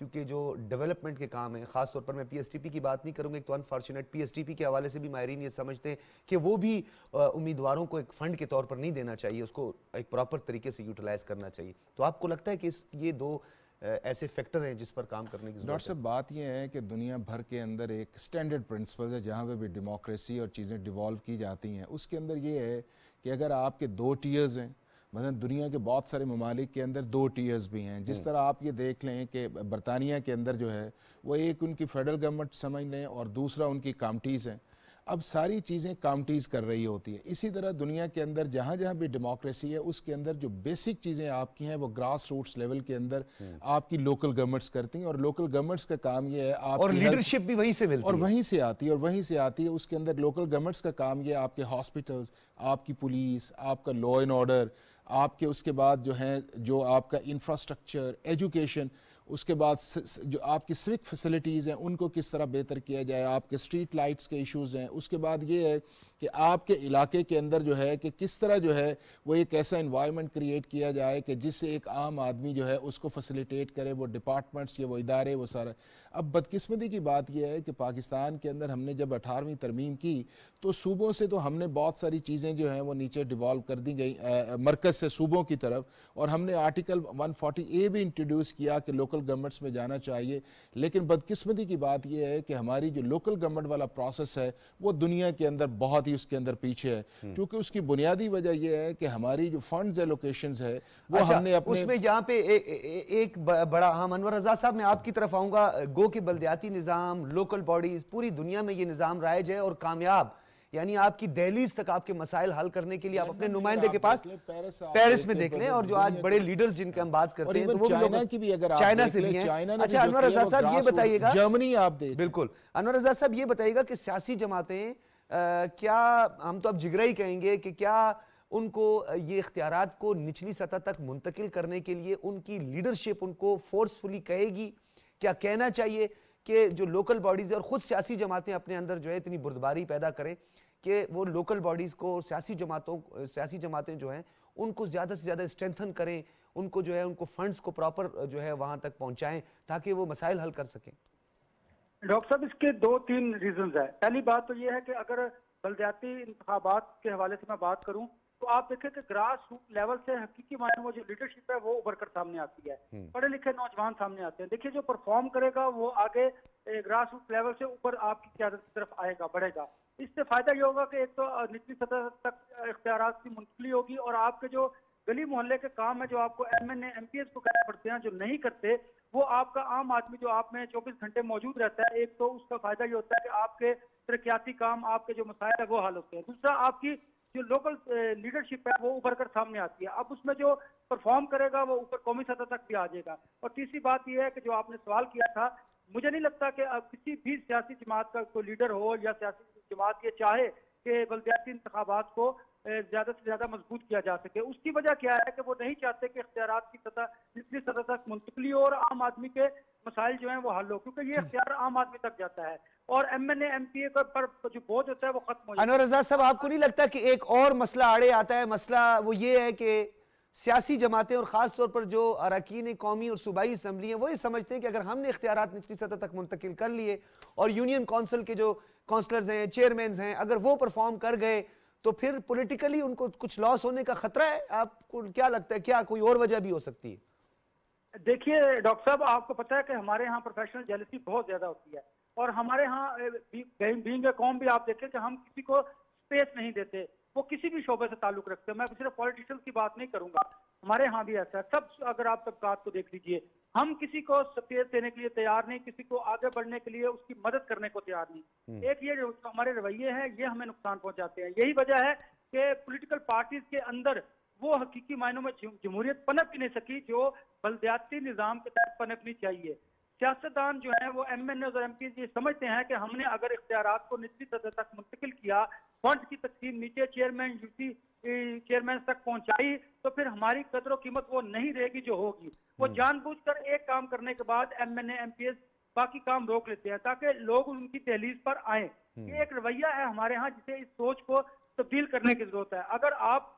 क्योंकि जो डेवलपमेंट के काम है, ख़ास तौर पर मैं पीएसटीपी की बात नहीं करूँगा, एक तो अनफॉर्चुनेट पीएसटीपी के हवाले से भी माहिरीन ये समझते हैं कि वो भी उम्मीदवारों को एक फ़ंड के तौर पर नहीं देना चाहिए, उसको एक प्रॉपर तरीके से यूटिलाइज़ करना चाहिए। तो आपको लगता है कि ये दो ऐसे फैक्टर हैं जिस पर काम करने की ज़रूरत है? डॉक्टर साहब, बात यह है कि दुनिया भर के अंदर एक स्टैंडर्ड प्रिंसिपल है जहाँ पे भी डेमोक्रेसी और चीज़ें डिवॉल्व की जाती हैं, उसके अंदर ये है कि अगर आपके 2 टीयर्स हैं, मतलब दुनिया के बहुत सारे ममालिक के अंदर 2 टीयर्स भी हैं, जिस तरह आप ये देख लें कि बरतानिया के अंदर जो है वो एक उनकी फेडरल गवर्नमेंट समझ लें और दूसरा उनकी काउंटीज़ हैं। अब सारी चीज़ें काउंटीज़ कर रही होती है। इसी तरह दुनिया के अंदर जहाँ जहाँ भी डेमोक्रेसी है उसके अंदर जो बेसिक चीज़ें आपकी हैं वो ग्रास रूट्स लेवल के अंदर आपकी लोकल गवर्नमेंट्स करती हैं, और लोकल गवर्नमेंट्स का काम ये है आप और लीडरशिप भी वहीं से मिलती है और वहीं से आती है और वहीं से आती है। उसके अंदर लोकल गवर्नमेंट्स का काम ये आपके हॉस्पिटल्स, आपकी पुलिस, आपका लॉ एंड ऑर्डर, आपके उसके बाद जो है जो आपका इंफ्रास्ट्रक्चर, एजुकेशन, उसके बाद जो आपकी सिविक फैसिलिटीज़ हैं उनको किस तरह बेहतर किया जाए, आपके स्ट्रीट लाइट्स के इश्यूज़ हैं। उसके बाद ये है कि आपके इलाके के अंदर जो है कि किस तरह जो है वो एक ऐसा इन्वायरमेंट क्रिएट किया जाए कि जिससे एक आम आदमी जो है उसको फैसिलिटेट करे, वो डिपार्टमेंट्स या वो इदारे वो सारा। अब बदकिस्मती की बात यह है कि पाकिस्तान के अंदर हमने जब 18वीं तरमीम की तो सूबों से तो हमने बहुत सारी चीज़ें जो हैं वो नीचे डिवॉल्व कर दी गई मरकज़ से सूबों की तरफ, और हमने आर्टिकल 140A भी इंट्रोड्यूस किया कि लोकल गवर्नमेंट्स में जाना चाहिए। लेकिन बदकिस्मती की बात यह है कि हमारी जो लोकल गवर्नमेंट वाला प्रोसेस है वो दुनिया के अंदर बहुत ही उसके अंदर पीछे है, क्योंकि उसकी बुनियादी वजह यह है कि हमारी जो फंड्स एलोकेशंस है वो हमने अपने उसमें यहाँ पे एक बड़ा अहम, अनवर रज़ा साहब मैं आपकी तरफ आऊंगा, गो के बल्दियाती निज़ाम, लोकल बॉडीज, पूरी दुनिया में ये निज़ाम राइज है और कामयाब, यानी आपकी दहलीज तक आपके मसाइल हल करने के लिए आप अपने नुमाइंदे के पास पेरिस में देख लें, और जो आज बड़े लीडर्स जिनके हम बात करते हैं तो वो चाइना की भी, अगर चाइना से भी हैं। अच्छा अनवर रज़ा साहब ये बताइएगा, जर्मनी आप देख, बिल्कुल अनवर रज़ा साहब ये बताइएगा कि सियासी जमातें क्या, हम तो अब जिगरा ही कहेंगे कि क्या उनको ये इख्तियारात को निचली सतह तक मुंतकिल करने के लिए उनकी लीडरशिप उनको फोर्सफुली कहेगी? क्या कहना चाहिए कि जो लोकल बॉडीज़ और ख़ुद सियासी जमातें अपने अंदर जो है इतनी बुर्दबारी पैदा करें कि वो लोकल बॉडीज़ को, सियासी जमातें जो हैं उनको ज़्यादा से ज़्यादा स्ट्रेंथन करें, उनको जो है उनको फंड्स को प्रॉपर जो है वहाँ तक पहुँचाएँ ताकि वो मसाइल हल कर सकें? डॉक्टर साहब इसके 2-3 रीजंस है। पहली बात तो ये है कि अगर बलदियाती इंतखाबात के हवाले से मैं बात करूं तो आप देखें कि ग्रास रूट लेवल से हकीकी मायने में जो लीडरशिप है वो उभर कर सामने आती है, पढ़े लिखे नौजवान सामने आते हैं। देखिए जो परफॉर्म करेगा वो आगे ग्रास रूट लेवल से ऊपर आपकी क़यादत की तरफ आएगा, बढ़ेगा। इससे फायदा ये होगा कि एक तो निचली सतह तक इख्तियारात की मुंतकली होगी, और आपके जो गली मोहल्ले के काम है जो आपको MNA MPs को करने पड़ते हैं जो नहीं करते, वो आपका आम आदमी जो आप में 24 घंटे मौजूद रहता है, एक तो उसका फायदा ये होता है कि आपके तरक्याती काम, आपके जो मसाइल है वो हल होते हैं। दूसरा आपकी जो लोकल लीडरशिप है वो उभर कर सामने आती है, अब उसमें जो परफॉर्म करेगा वो ऊपर कौमी सतह तक भी आ जाएगा। और तीसरी बात यह है कि जो आपने सवाल किया था, मुझे नहीं लगता कि अब किसी भी सियासी जमात का कोई लीडर हो या सियासी जमात ये चाहे कि बल्दियाती इंतखाबात को ज्यादा से ज्यादा मजबूत किया जा सके। उसकी वजह क्या है कि वो नहीं चाहते कि इख्तियारात की सतह निचली सतह तक मुंतकली हो और आम आदमी के मसाइल जो हैं वो हल हो, क्योंकि ये इख्तियार आम आदमी तक जाता है और MNA MPA पर जो बोझ होता है वो खत्म हो जाता है। अनवर रज़ा साहब आपको नहीं लगता कि एक और मसला आड़े आता है? मसला वो ये है कि सियासी जमातें और ख़ास तौर पर जो अरकान कौमी और सूबाई असम्बली हैं वो ये समझते हैं कि अगर हमने इख्तियारात निचली सतह तक मुंतकिल कर लिए और यूनियन काउंसिल के जो काउंसलर्स हैं, चेयरमैन हैं, अगर वो परफॉर्म कर गए तो फिर पॉलिटिकली उनको कुछ लॉस होने का खतरा है। आपको क्या लगता है, क्या कोई और वजह भी हो सकती है? देखिए डॉक्टर साहब, आपको पता है कि हमारे यहाँ प्रोफेशनल जेलसी बहुत ज्यादा होती है, और हमारे यहाँ बीइंग ए कौम भी आप देखें कि हम किसी को स्पेस नहीं देते, वो किसी भी शोबे से ताल्लुक रखते हैं। मैं सिर्फ पॉलिटिशियंस की बात नहीं करूंगा, हमारे यहाँ भी ऐसा है। सब अगर आप तबकात को देख लीजिए, हम किसी को स्पेस देने के लिए तैयार नहीं, किसी को आगे बढ़ने के लिए उसकी मदद करने को तैयार नहीं। एक ये जो हमारे रवैये हैं ये हमें नुकसान पहुंचाते हैं। यही वजह है कि पॉलिटिकल पार्टीज के अंदर वो हकीकी मायनों में जमहूरियत पनप ही नहीं सकी जो बलदियाती निज़ाम के तहत पनपनी चाहिए। सियासतदान जो है वो MNA और MP ये समझते हैं कि हमने अगर इख्तियारात को निचली सतह तक मुंतकिल किया, फंड की तकसीम नीचे चेयरमैन यूटी चेयरमैन तक पहुंचाई, तो फिर हमारी कदर कीमत वो नहीं रहेगी जो होगी। वो जानबूझकर एक काम करने के बाद MNA MPs बाकी काम रोक लेते हैं ताकि लोग उनकी दहलीज पर आए। ये एक रवैया है हमारे यहाँ जिसे इस सोच को तब्दील करने की जरूरत है। अगर आप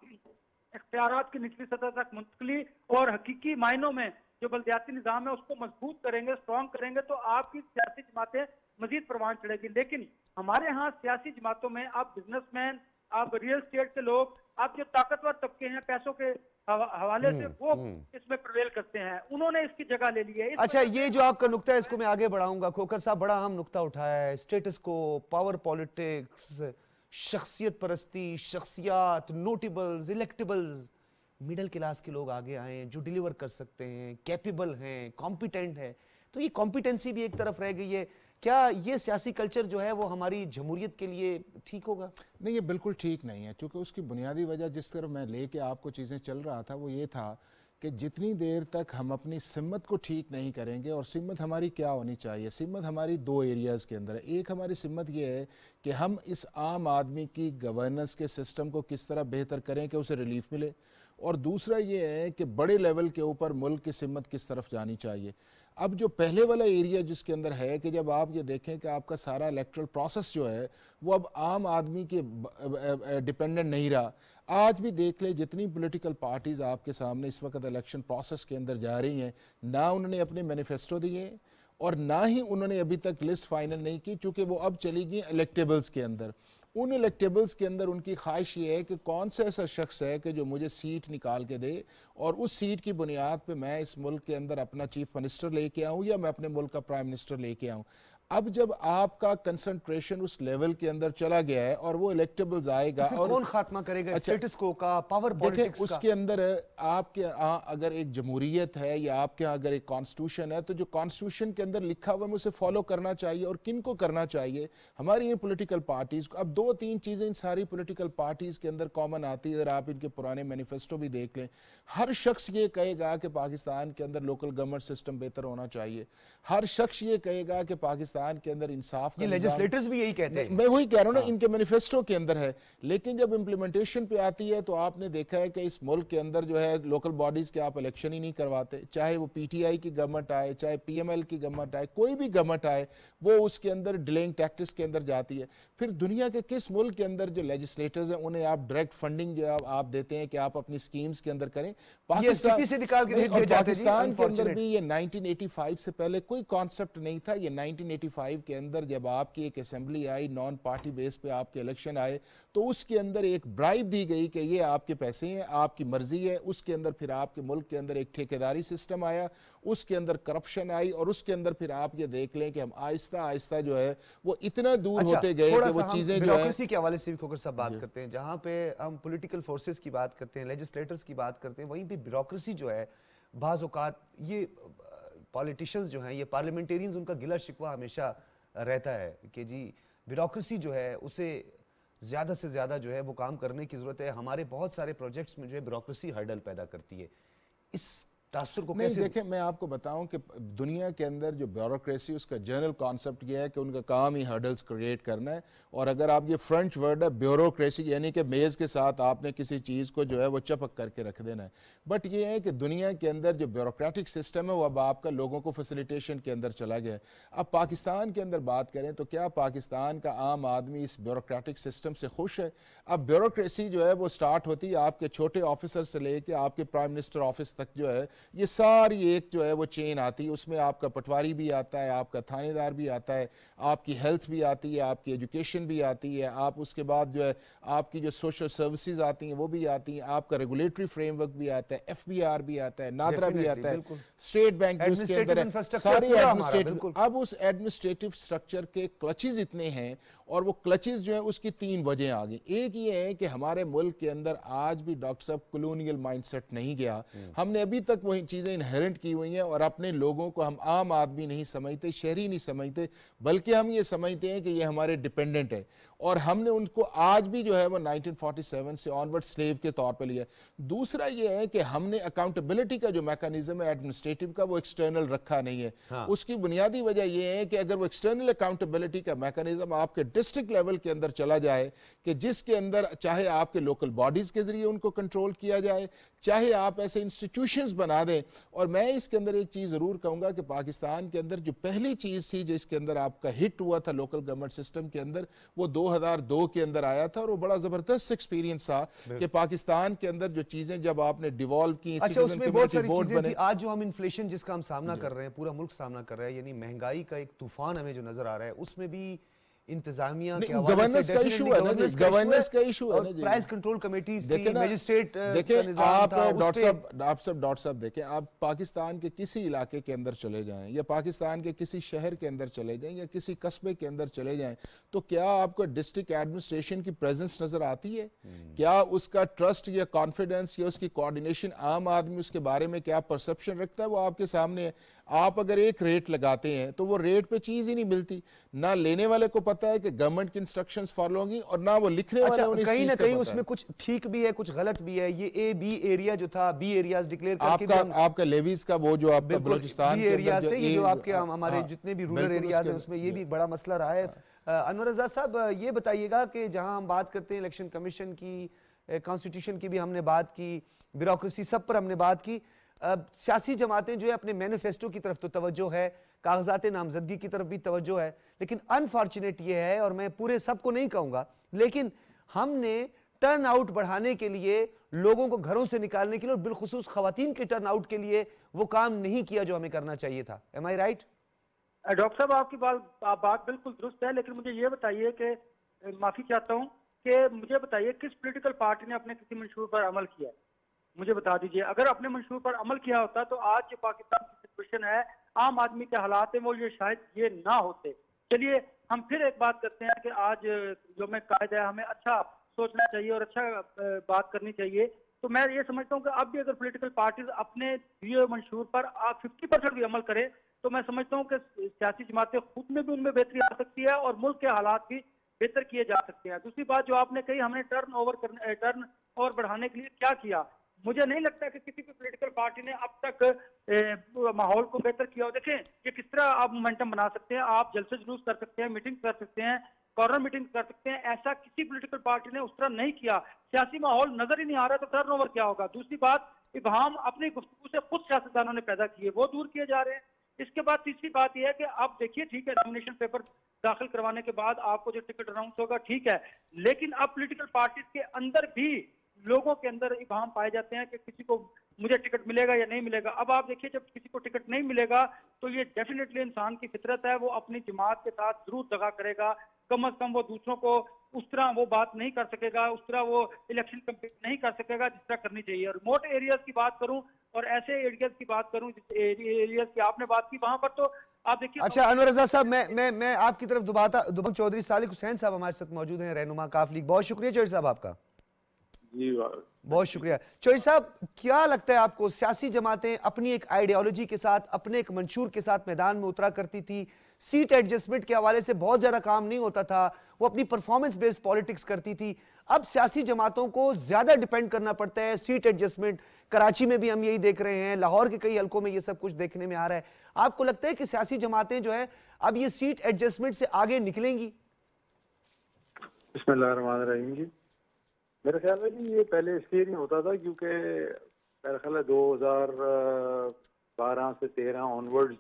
इख्तियारात की निचली सतह तक मुंतकली और हकीकी मायनों में जो बलदियाती निज़ाम है उसको मजबूत करेंगे, स्ट्रॉन्ग करेंगे, तो आपकी सियासी जमातें मजीद परवान चढ़ेगी। लेकिन हमारे यहाँ सियासी जमातों में आप बिजनेसमैन, आप रियल स्टेट के लोग, आप जो ताकतवर तबके हैं पैसों के हवाले से वो इसमें प्रवेल करते हैं, उन्होंने इसकी जगह ले ली है। अच्छा, ये जो आपका नुक्ता है इसको मैं आगे बढ़ाऊंगा। खोखर साहब बड़ा अहम नुक्ता उठाया है, स्टेटस को, पावर पॉलिटिक्स, शख्सियत परस्ती, शख्सियात, नोटेबल्स, इलेक्टेबल्स, मिडिल क्लास के लोग आगे आए जो डिलीवर कर सकते हैं, कैपेबल हैं, कॉम्पिटेंट है। तो ये कॉम्पिटेंसी भी एक तरफ रह गई है। क्या ये सियासी कल्चर जो है वो हमारी जमहूरियत के लिए ठीक होगा? नहीं, ये बिल्कुल ठीक नहीं है, क्योंकि उसकी बुनियादी वजह जिस तरह मैं लेके आपको चीज़ें चल रहा था वो ये था कि जितनी देर तक हम अपनी सिमत को ठीक नहीं करेंगे, और सिमत हमारी क्या होनी चाहिए, सिमत हमारी दो एरियाज़ के अंदर है। एक हमारी सिमत ये है कि हम इस आम आदमी की गवर्नेंस के सिस्टम को किस तरह बेहतर करें कि उसे रिलीफ मिले, और दूसरा ये है कि बड़े लेवल के ऊपर मुल्क की सिमत किस तरफ जानी चाहिए। अब जो पहले वाला एरिया जिसके अंदर है कि जब आप ये देखें कि आपका सारा इलेक्ट्रल प्रोसेस जो है वो अब आम आदमी के डिपेंडेंट नहीं रहा। आज भी देख ले जितनी पॉलिटिकल पार्टीज़ आपके सामने इस वक्त इलेक्शन प्रोसेस के अंदर जा रही हैं, ना उन्होंने अपने मैनिफेस्टो दिए और ना ही उन्होंने अभी तक लिस्ट फाइनल नहीं की, चूँकि वो अब चली गई इलेक्टेबल्स के अंदर। उन इलेक्टेबल्स के अंदर उनकी ख्वाहिश ये है कि कौन सा ऐसा शख्स है कि जो मुझे सीट निकाल के दे और उस सीट की बुनियाद पे मैं इस मुल्क के अंदर अपना चीफ मिनिस्टर लेके आऊँ या मैं अपने मुल्क का प्राइम मिनिस्टर लेके आऊँ। अब जब आपका कंसंट्रेशन उस लेवल के अंदर चला गया है और वो इलेक्टेबल्स आएगा, और कौन खात्मा करेगा स्टेटस को का, पावर पॉलिटिक्स का? उसके अंदर आपके यहाँ अगर एक जमहूरियत है या आपके यहाँ अगर एक कॉन्स्टिट्यूशन है, तो जो कॉन्स्टिट्यूशन के अंदर लिखा हुआ है उसे फॉलो करना चाहिए। और किन को करना चाहिए? हमारी ये पॉलिटिकल पार्टीज को। अब दो तीन चीजें इन सारी पॉलिटिकल पार्टीज के अंदर कॉमन आती है। अगर आप इनके पुराने मैनिफेस्टो भी देख लें, हर शख्स ये कहेगा कि पाकिस्तान के अंदर लोकल गवर्नमेंट सिस्टम बेहतर होना चाहिए। हर शख्स ये कहेगा कि पाकिस्तान के अंदर इंसाफ, ये लेजिस्लेटर्स भी यही कहते हैं। मैं वही कह रहा हूं ना, इनके मैनिफेस्टो के अंदर है। लेकिन जब इंप्लीमेंटेशन पे आती है तो आपने देखा है कि इस मुल्क के अंदर जो है लोकल बॉडीज के आप इलेक्शन ही नहीं करवाते, चाहे वो PTI की गवर्नमेंट आए, चाहे PML की गवर्नमेंट आए, कोई भी गवर्नमेंट आए, वो उसके अंदर डिलेइंग टैक्टिक्स के अंदर जाती है। फिर दुनिया के किस मुल्क के अंदर जो लेजिस्लेटर्स हैं उन्हें आप डायरेक्ट फंडिंग जो आप देते हैं कि आप अपनी स्कीम्स के अंदर करें? पाकिस्तान से निकाल के पाकिस्तान के अंदर भी ये 1985 से पहले कोई कॉन्सेप्ट नहीं था। ये 1985 के अंदर जब आपकी एक असेंबली आई, नॉन पार्टी बेस पे आपके इलेक्शन आए, तो उसके अंदर एक ब्राइब दी गई कि ये आपके पैसे हैं, आपकी मर्जी है। उसके अंदर फिर आपके मुल्क के अंदर एक ठेकेदारी सिस्टम आया, उसके अंदर करप्शन आई, और उसके अंदर फिर आप ये देख लें कि हम आहिस्ता आहिस्ता जो है वो इतना दूर होते गए कि वो चीजें जो है के हवाले से भी खोखर साहब बात करते हैं। जहां पे हम पॉलिटिकल फोर्सेस की बात करते हैं, लेजिस्लेटर्स की बात करते हैं, वहीं पे ब्यूरोक्रेसी जो है बाज़ औक़ात ये पॉलिटिशियंस जो हैं, ये पार्लियामेंटेरियंस, उनका गिला शिकवा हमेशा रहता है कि जी ब्यूरोक्रेसी जो है उसे ज़्यादा से ज़्यादा जो है वो काम करने की ज़रूरत है। हमारे बहुत सारे प्रोजेक्ट्स में जो है ब्यूरोक्रेसी हर्डल पैदा करती है। इस तासुर को नहीं कैसे देखें, मैं आपको बताऊं कि दुनिया के अंदर जो ब्यूरोक्रेसी, उसका जनरल कॉन्सेप्ट ये है कि उनका काम ही हर्डल्स क्रिएट करना है। और अगर आप ये फ्रेंच वर्ड है ब्यूरोक्रेसी, यानी कि मेज़ के साथ आपने किसी चीज़ को जो है वो चपक करके रख देना है। बट ये है कि दुनिया के अंदर जो ब्यूरोक्रेटिक सिस्टम है वो अब आपका लोगों को फैसिलिटेशन के अंदर चला गया है। अब पाकिस्तान के अंदर बात करें तो क्या पाकिस्तान का आम आदमी इस ब्यूरोक्रेटिक सिस्टम से खुश है? अब ब्यूरोक्रेसी जो है वो स्टार्ट होती है आपके छोटे ऑफिसर से लेके आपके प्राइम मिनिस्टर ऑफिस तक जो है, ये सारी एक जो है वो चेन आती है। उसमें आपका पटवारी भी आता है, आपका थानेदार भी आता है, आपकी हेल्थ भी आती है, आपकी एजुकेशन भी आती है, आप उसके बाद जो है आपकी जो सोशल सर्विसेज आती हैं वो भी आती हैं, आपका रेगुलेटरी फ्रेमवर्क भी आता है, FBR भी आता है, नादरा भी आता है, स्टेट बैंक भी उसके अंदर है, सारी एडमिनिस्ट्रेटिव। अब उस एडमिनिस्ट्रेटिव स्ट्रक्चर के क्लचेज इतने हैं, और वो क्लचेज जो है उसकी तीन वजह आ गई। एक ये है कि हमारे मुल्क के अंदर आज भी डॉक्टर साहब कॉलोनियल माइंडसेट नहीं गया। हमने अभी तक वही चीज़ें इनहेरेंट की हुई हैं, और अपने लोगों को हम आम आदमी नहीं समझते, शहरी नहीं समझते, बल्कि हम ये समझते हैं कि ये हमारे डिपेंडेंट है। और हमने उनको आज भी जो है वो 1947 से ऑनवर्ड स्लेव के तौर पे लिया। दूसरा ये है कि हमने अकाउंटेबिलिटी का जो मैकेनिज्म है एडमिनिस्ट्रेटिव का, वो एक्सटर्नल रखा नहीं है। हाँ। उसकी बुनियादी वजह यह है कि अगर वो एक्सटर्नल अकाउंटेबिलिटी का मैकेनिज्म आपके डिस्ट्रिक्ट लेवल के अंदर चला जाए, कि जिसके अंदर चाहे आपके लोकल बॉडीज के जरिए उनको कंट्रोल किया जाए, चाहे आप ऐसे इंस्टीट्यूशंस बना दें। और मैं इसके अंदर एक चीज़ ज़रूर कहूँगा कि पाकिस्तान के अंदर जो पहली चीज़ थी जिसके अंदर आपका हिट हुआ था लोकल गवर्नमेंट सिस्टम के अंदर, वो 2002 के अंदर आया था, और वो बड़ा ज़बरदस्त एक्सपीरियंस था कि पाकिस्तान के अंदर जो चीज़ें जब आपने डिवॉल्व की, अच्छा, उसमें बहुत सारी चीजें थी। आज जो हम इन्फ्लेशन जिसका हम सामना कर रहे हैं, पूरा मुल्क सामना कर रहा है, यानी महंगाई का एक तूफान हमें जो नजर आ रहा है, उसमें भी इंतजामिया के गवर्नेंस का इशू है ना जी, गवर्नेंस का इशू है ना जी। प्राइस कंट्रोल कमेटीज थी, मजिस्ट्रेट देखिए आप डॉक्टर साहब देखें, आप पाकिस्तान के किसी इलाके के अंदर चले जाएं या पाकिस्तान के किसी शहर के अंदर चले जाएं या किसी कस्बे के अंदर चले जाएं, तो क्या आपको डिस्ट्रिक्ट एडमिनिस्ट्रेशन की प्रेजेंस नजर आती है? क्या उसका ट्रस्ट या कॉन्फिडेंस या उसकी कोऑर्डिनेशन, आम आदमी उसके बारे में क्या परसेप्शन रखता है, वो आपके सामने है। आप अगर एक रेट लगाते हैं तो वो रेट पे चीज ही नहीं मिलती, ना लेने वाले को पता है कि गवर्नमेंट की इंस्ट्रक्शंस फॉलो होंगी, और ना वो लिखने वाले उन्हें कहीं ना कहीं उसमें कुछ ठीक भी है, कुछ गलत भी है। ये ए बी एरिया जो था, बी एरियाज डिक्लेयर करके आपका लेवीज का वो जो आपका बलूचिस्तान के एरियाज थे, ये जो आपके हमारे जितने भी रूरल एरियाज हैं उसमें ये भी बड़ा मसला रहा है। अनवर रज़ा साहब, ये बताइएगा कि जहां हम बात करते हैं इलेक्शन कमीशन की, कॉन्स्टिट्यूशन की भी हमने बात की, ब्यूरोक्रेसी, सब पर हमने बात की, सियासी जमातें जो है अपने मैनिफेस्टो की तरफ तो तवज्जो है, कागजात नामजदगी की तरफ भी तवज्जो है, लेकिन अनफॉर्चुनेट ये है, और मैं पूरे सबको नहीं कहूँगा, लेकिन हमने टर्न आउट बढ़ाने के लिए, लोगों को घरों से निकालने के लिए, और बिलखुसूस खवातीन के टर्न आउट के लिए वो काम नहीं किया जो हमें करना चाहिए था। एम आई राइट? डॉक्टर साहब, आपकी बात बिल्कुल दुरुस्त है, लेकिन मुझे ये बताइए कि, माफी चाहता हूँ कि मुझे बताइए किस पॉलिटिकल पार्टी ने अपने किसी मंशूर पर अमल किया, मुझे बता दीजिए। अगर अपने मंशूर पर अमल किया होता तो आज जो पाकिस्तान की सिचुएशन है, आम आदमी के हालात हैं, वो ये शायद ये ना होते। चलिए हम फिर एक बात करते हैं कि आज जो मैं कायदा है, हमें अच्छा सोचना चाहिए और अच्छा बात करनी चाहिए। तो मैं ये समझता हूँ कि अब भी अगर पॉलिटिकल पार्टीज अपने दिए मंशूर पर 50% भी अमल करें, तो मैं समझता हूँ कि सियासी जमातें खुद में भी उनमें बेहतरी आ सकती है और मुल्क के हालात भी बेहतर किए जा सकते हैं। दूसरी बात जो आपने कही, हमने टर्न ओवर बढ़ाने के लिए क्या किया, मुझे नहीं लगता कि किसी भी पॉलिटिकल पार्टी ने अब तक माहौल को बेहतर किया हो। देखें कि किस तरह आप मोमेंटम बना सकते हैं, आप जलसे जुलूस कर सकते हैं, मीटिंग कर सकते हैं, कॉर्नर मीटिंग कर सकते हैं, ऐसा किसी पॉलिटिकल पार्टी ने उस तरह नहीं किया। सियासी माहौल नजर ही नहीं आ रहा, तो टर्न ओवर क्या होगा? दूसरी बात, इबहम अपनी गुफ्तगू से खुद सियासतदानों ने पैदा किए, वो दूर किए जा रहे हैं। इसके बाद तीसरी बात यह है कि आप देखिए, ठीक है, नॉमिनेशन पेपर दाखिल करवाने के बाद आपको जो टिकट अनाउंस होगा, ठीक है, लेकिन अब पॉलिटिकल पार्टीज के अंदर भी लोगों के अंदर इबाम पाए जाते हैं कि किसी को मुझे टिकट मिलेगा या नहीं मिलेगा। अब आप देखिए, जब किसी को टिकट नहीं मिलेगा तो ये डेफिनेटली इंसान की फितरत है, वो अपनी जमात के साथ जरूर दगा करेगा, कम अज कम वो दूसरों को उस तरह वो बात नहीं कर सकेगा, उस तरह वो इलेक्शन कम्पीट नहीं कर सकेगा जिस तरह करनी चाहिए। और रिमोट एरियाज की बात करूं और ऐसे एरियाज की बात करूं जिस एरियाज की आपने बात की, वहां पर तो आप देखिए। अच्छा अनवर रज़ा साहब, मैं आपकी तरफ दोबारा चौधरी सालिक हुसैन साहब हमारे साथ मौजूद हैं, रहनुमा काफ लीग। बहुत शुक्रिया चौधरी साहब आपका। जी बहुत शुक्रिया। चौधरी साहब, क्या लगता है आपको, सियासी जमातें अपनी एक आइडियोलॉजी के साथ, अपने एक मंशूर के साथ मैदान में उतरा करती थी, सीट एडजस्टमेंट के हवाले से बहुत ज्यादा काम नहीं होता था, वो अपनी परफॉर्मेंस बेस्ड पॉलिटिक्स करती थी। अब सियासी जमातों को ज्यादा डिपेंड करना पड़ता है, सीट एडजस्टमेंट। कराची में भी हम यही देख रहे हैं, लाहौर के कई हलकों में ये सब कुछ देखने में आ रहा है। आपको लगता है कि सियासी जमातें जो है अब ये सीट एडजस्टमेंट से आगे निकलेंगी? बिस्मिल्लाहिर्रहमानिर्रहीम जी, मेरे ख्याल में जी ये पहले इसलिए नहीं होता था क्योंकि मेरा ख्याल है 2012 से 13 ऑनवर्ड्स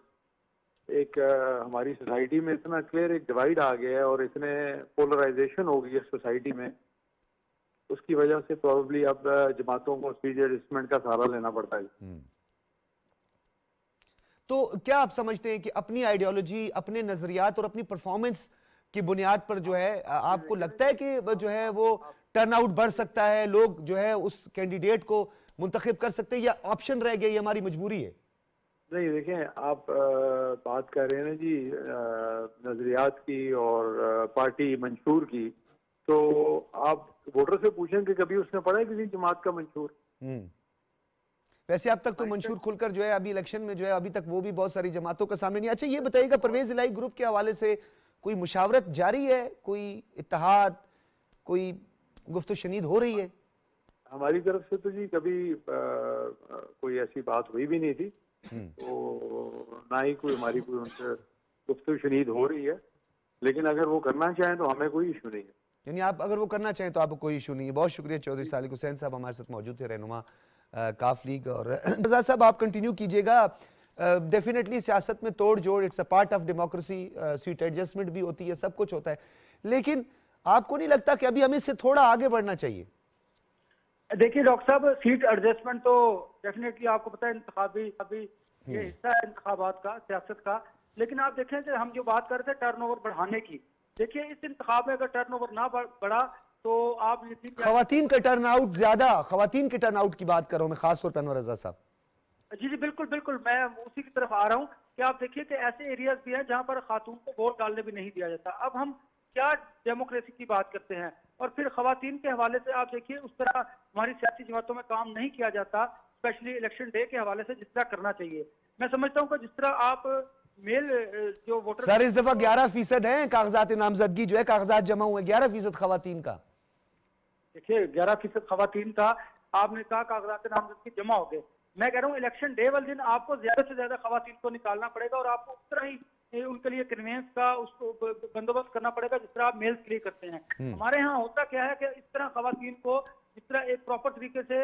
एक हमारी सोसाइटी में इतना क्लियर एक डिवाइड आ गया है और इतने पोलराइजेशन हो गई है सोसाइटी में, उसकी वजह से प्रोबेबली अब जमातों को सीट एडजस्टमेंट का सहारा लेना पड़ता है। तो क्या आप समझते हैं कि अपनी आइडियोलॉजी, अपने नजरियात और अपनी परफॉर्मेंस की बुनियाद पर जो है, आपको लगता है कि जो है वो टर्नआउट बढ़ सकता है, लोग जो है उस कैंडिडेट को मुंतखब कर सकते हैं, या ऑप्शन रह गया, ये हमारी मजबूरी है? नहीं, देखें आप बात कर रहे हैं ना जी नजरियात की और पार्टी मंशूर की, तो आप वोटर से पूछें कि कभी उसने पढ़ा है किसी जमात का मंशूर? वैसे अब तक तो मंशूर खुलकर जो है अभी इलेक्शन में जो है अभी तक वो भी बहुत सारी जमातों का सामने नहीं। अच्छा ये बताइएगा, परवेज इलाही ग्रुप के हवाले से कोई मुशावरत जारी है, कोई इत्तेहाद, कोई गुफ्तगू शनीद हो रही है? हमारी तरफ से तो जी कभी कोई ऐसी बात हुई भी नहीं थी, तो ना ही कोई हमारी कोई उनसे गुफ्तगू शनीद हो रही है, लेकिन अगर वो करना चाहें तो हमें कोई इशू नहीं है। यानी आप अगर वो करना चाहें तो आपको कोई इशू नहीं है। बहुत शुक्रिया चौधरी सालिक हुसैन साहब हमारे साथ मौजूद थे, रहनुमा काफ लीग। और आजाद साहब आप कंटिन्यू कीजिएगा। डेफिनेटली सियासत में तोड़ जोड़, it's a part of democracy, seat adjustment भी होती है, सब कुछ होता है, लेकिन आपको नहीं लगता कि अभी हमें इससे थोड़ा आगे बढ़ना चाहिए? देखिए डॉक्टर साहब, सीट एडजस्टमेंट तो डेफिनेटली आपको पता है इंतखाबी ये हिस्सा है इंतखाबात का, सियासत का। लेकिन आप देखें कि हम जो बात कर रहे थे टर्नओवर बढ़ाने की, देखिए इस इंतखाब में अगर टर्नओवर ना बढ़ा तो आप खवातीन का टर्नआउट ज्यादा, खवातीन के टर्नआउट की बात कर रहा हूं मैं खासतौर पर अनवर रजा साहब। जी जी बिल्कुल बिल्कुल, मैं उसी की तरफ आ रहा हूँ कि आप देखिए कि ऐसे एरियाज भी हैं जहाँ पर खातून को वोट डालने भी नहीं दिया जाता। अब हम क्या डेमोक्रेसी की बात करते हैं, और फिर खवातीन के हवाले से आप देखिए उस तरह हमारी सियासी जमातों में काम नहीं किया जाता, स्पेशली इलेक्शन डे के हवाले से जिस तरह करना चाहिए। मैं समझता हूँ कि जिस तरह आप मेल जो वोटर सर इस दफा 11% है कागजात नामजदगी, जो है कागजात जमा हुए 11% खवातीन का। देखिए 11% खवातीन का आपने कहा कागजात नामजदगी जमा हो गए। मैं कह रहा हूँ इलेक्शन डे वाले दिन आपको ज्यादा से ज्यादा खवातीन को निकालना पड़ेगा और आपको उस तरह ही उनके लिए कन्वेंस का उसको बंदोबस्त करना पड़ेगा जिस तरह आप मेल्स के लिए करते हैं। हमारे यहाँ होता क्या है कि इस तरह खवातीन को जिस तरह एक प्रॉपर तरीके से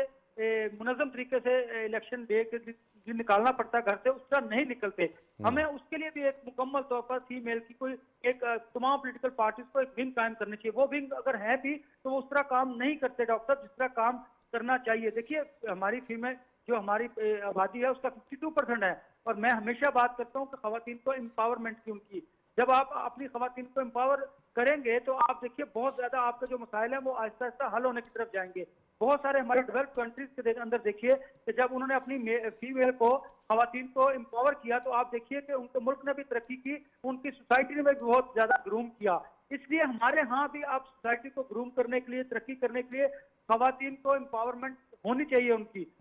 मुनज़्ज़म तरीके से इलेक्शन डे के दिन निकालना पड़ता है घर से, उस तरह नहीं निकलते। हमें उसके लिए भी एक मुकम्मल तौर पर फीमेल की कोई एक तमाम पॉलिटिकल पार्टीज को एक विंग कायम करनी चाहिए। वो विंग अगर है भी तो वो उस तरह काम नहीं करते डॉक्टर साहब जिस तरह काम करना चाहिए। देखिए हमारी फीमेल जो हमारी आबादी है उसका 52% है, और मैं हमेशा बात करता हूँ कि खवातीन को एम्पावरमेंट की उनकी, जब आप अपनी खवातीन को एम्पावर करेंगे तो आप देखिए बहुत ज्यादा आपके जो मसाइल हैं वो आहिस्ता आहिस्ता हल होने की तरफ जाएंगे। बहुत सारे हमारे डेवलप्ड कंट्रीज के अंदर देखिए कि जब उन्होंने अपनी फीमेल को खवातीन को एम्पावर किया तो आप देखिए कि उनके मुल्क ने भी तरक्की की, उनकी सोसाइटी ने भी बहुत ज्यादा ग्रूम किया। इसलिए हमारे यहाँ भी आप सोसाइटी को ग्रूम करने के लिए, तरक्की करने के लिए खवातीन को एम्पावरमेंट होनी चाहिए,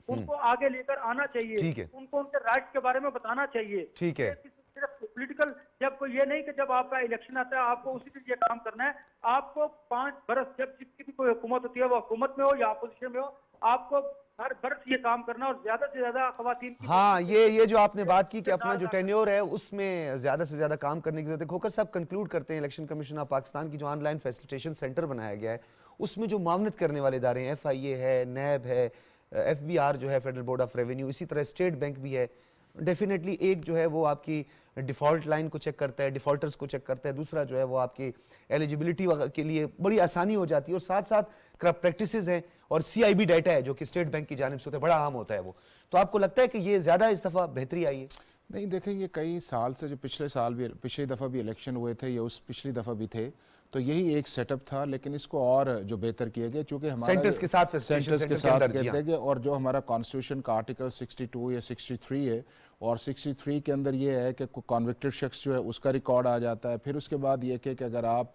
उनको आगे लेकर आना चाहिए, उनको उनके राइट्स के बारे में बताना चाहिए। ठीक है, सिर्फ पॉलिटिकल जब कोई ये नहीं कि जब आपका इलेक्शन आता है आपको उसी दिन ये काम करना है। आपको 5 बरस जब जिसकी भी कोई हुकूमत होती है, वो हुकूमत में हो या अपोजिशन में हो, आपको हर बरस ये काम करना और ज्यादा से ज्यादा खवातीन की। हाँ, ये जो आपने बात की कि अपना जो टेन्योर है उसमें ज्यादा से ज्यादा काम करने की जरूरत है। खोकर साहब कंक्लूड करते हैं, इलेक्शन कमीशन ऑफ पाकिस्तान की जो ऑनलाइन फैसिलिटेशन सेंटर बनाया गया है उसमें जो मामलत करने वाले इदारे हैं, FIA है, नैब है, FBR जो है फेडरल बोर्ड ऑफ रेवेन्यू, इसी तरह स्टेट बैंक भी है। डेफिनेटली एक जो है वो आपकी डिफ़ॉल्ट लाइन को चेक करता है, डिफ़ॉल्टर्स को चेक करता है, दूसरा जो है वो आपकी एलिजिबिलिटी के लिए बड़ी आसानी हो जाती है, और साथ साथ करप्ट प्रैक्टिसेस हैं और CIB डाटा है जो कि स्टेट बैंक की जानिब से होता है, बड़ा आम होता है वो। तो आपको लगता है कि ये ज़्यादा इस दफ़ा बेहतरी आई है? नहीं, देखें ये कई साल से जो पिछली दफ़ा भी इलेक्शन हुए थे या उस पिछली दफ़ा भी थे, तो यही एक सेटअप था, लेकिन इसको और जो बेहतर किया गया चूँकि हमारा सेंटर्स के साथ कहते हैं और जो हमारा कॉन्स्टिट्यूशन का आर्टिकल 62 या 63 है, और 63 के अंदर ये है कि कॉन्विक्टेड शख्स जो है उसका रिकॉर्ड आ जाता है। फिर उसके बाद ये कि अगर आप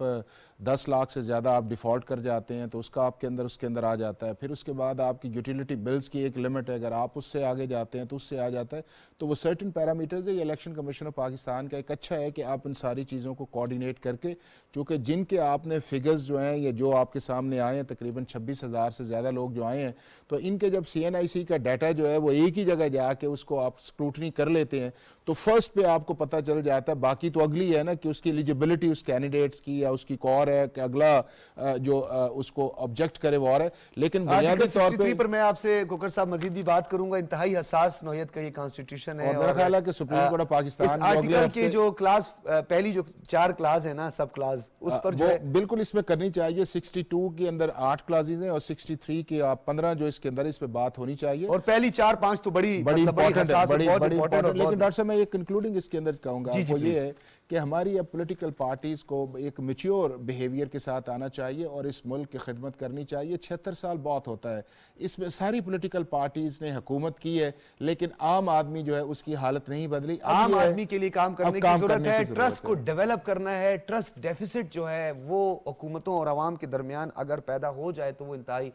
10 लाख से ज़्यादा आप डिफ़ॉल्ट कर जाते हैं तो उसका आपके अंदर उसके अंदर आ जाता है। फिर उसके बाद आपकी यूटिलिटी बिल्स की एक लिमिट है, अगर आप उससे आगे जाते हैं तो उससे आ जाता है। तो वो सर्टेन पैरामीटर्स है। ये इलेक्शन कमीशन ऑफ पाकिस्तान का एक अच्छा है कि आप इन सारी चीज़ों को कोऑर्डिनेट करके, चूँकि जिनके आपने फिगर्स जो हैं ये जो आपके सामने आए हैं, तकरीबन 26,000 से ज़्यादा लोग जो आए हैं, तो इनके जब CNIC का डाटा जो है वो एक ही जगह जाके उसको आप स्क्रूटनी कर लेते हैं तो फर्स्ट पे आपको पता चल जाता है। बाकी तो अगली है ना कि उसकी एलिजिबिलिटी उस कैंडिडेट्स की या उसकी कौर है कि अगला जो उसको ऑब्जेक्ट करे वो और है। लेकिन बुनियादी तौर पर मैं आपसे कोकर साहब मजीद भी बात करूंगा, इंतहाई हसास नौयत का ये कॉन्स्टिट्यूशन है, और मेरा ख्याल है कि supreme court of Pakistan article के जो क्लास पहली जो 4 क्लास है ना, सब क्लास, उस पर जो बिल्कुल इसमें करनी चाहिए। 62 के अंदर 8 क्लासेज हैं और 63 के 15 जो इसके अंदर इस पे बात होनी चाहिए, और पहली 4-5 तो बड़ी लेकिन डॉक्टर साहब मैं ये कंक्लूडिंग इसके अंदर कहूंगा वो ये है कि हमारी अब पॉलिटिकल पार्टीज को एक मैच्योर बिहेवियर के साथ आना चाहिए और इस मुल्क की खिदमत करनी चाहिए। 76 साल बहुत होता है, इसमें सारी पॉलिटिकल पार्टीज ने हुकूमत की है, लेकिन आम आदमी जो है उसकी हालत नहीं बदली। आम आदमी के लिए काम करने की जरूरत है, ट्रस्ट को डेवलप करना है। ट्रस्ट डेफिसिट जो है वो हुकूमतों और आवाम के दरमियान अगर पैदा हो जाए तो वो इंतहाई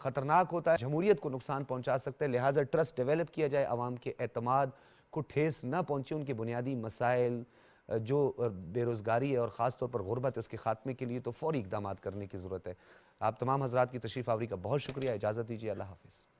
खतरनाक होता है, जमहूरियत को नुकसान पहुंचा सकता है। लिहाजा ट्रस्ट डेवलप किया जाए, आवाम के एतमाद को ठेस ना पहुंचे, उनके बुनियादी मसाइल जो बेरोज़गारी है और ख़ास तौर पर गुर्बत है उसके ख़ात्मे के लिए तो फ़ौरी इक़दाम करने की ज़रूरत है। आप तमाम हज़रात की तशरीफ़ आवरी का बहुत शुक्रिया। इजाज़त दीजिए। अल्लाह हाफ़िज़।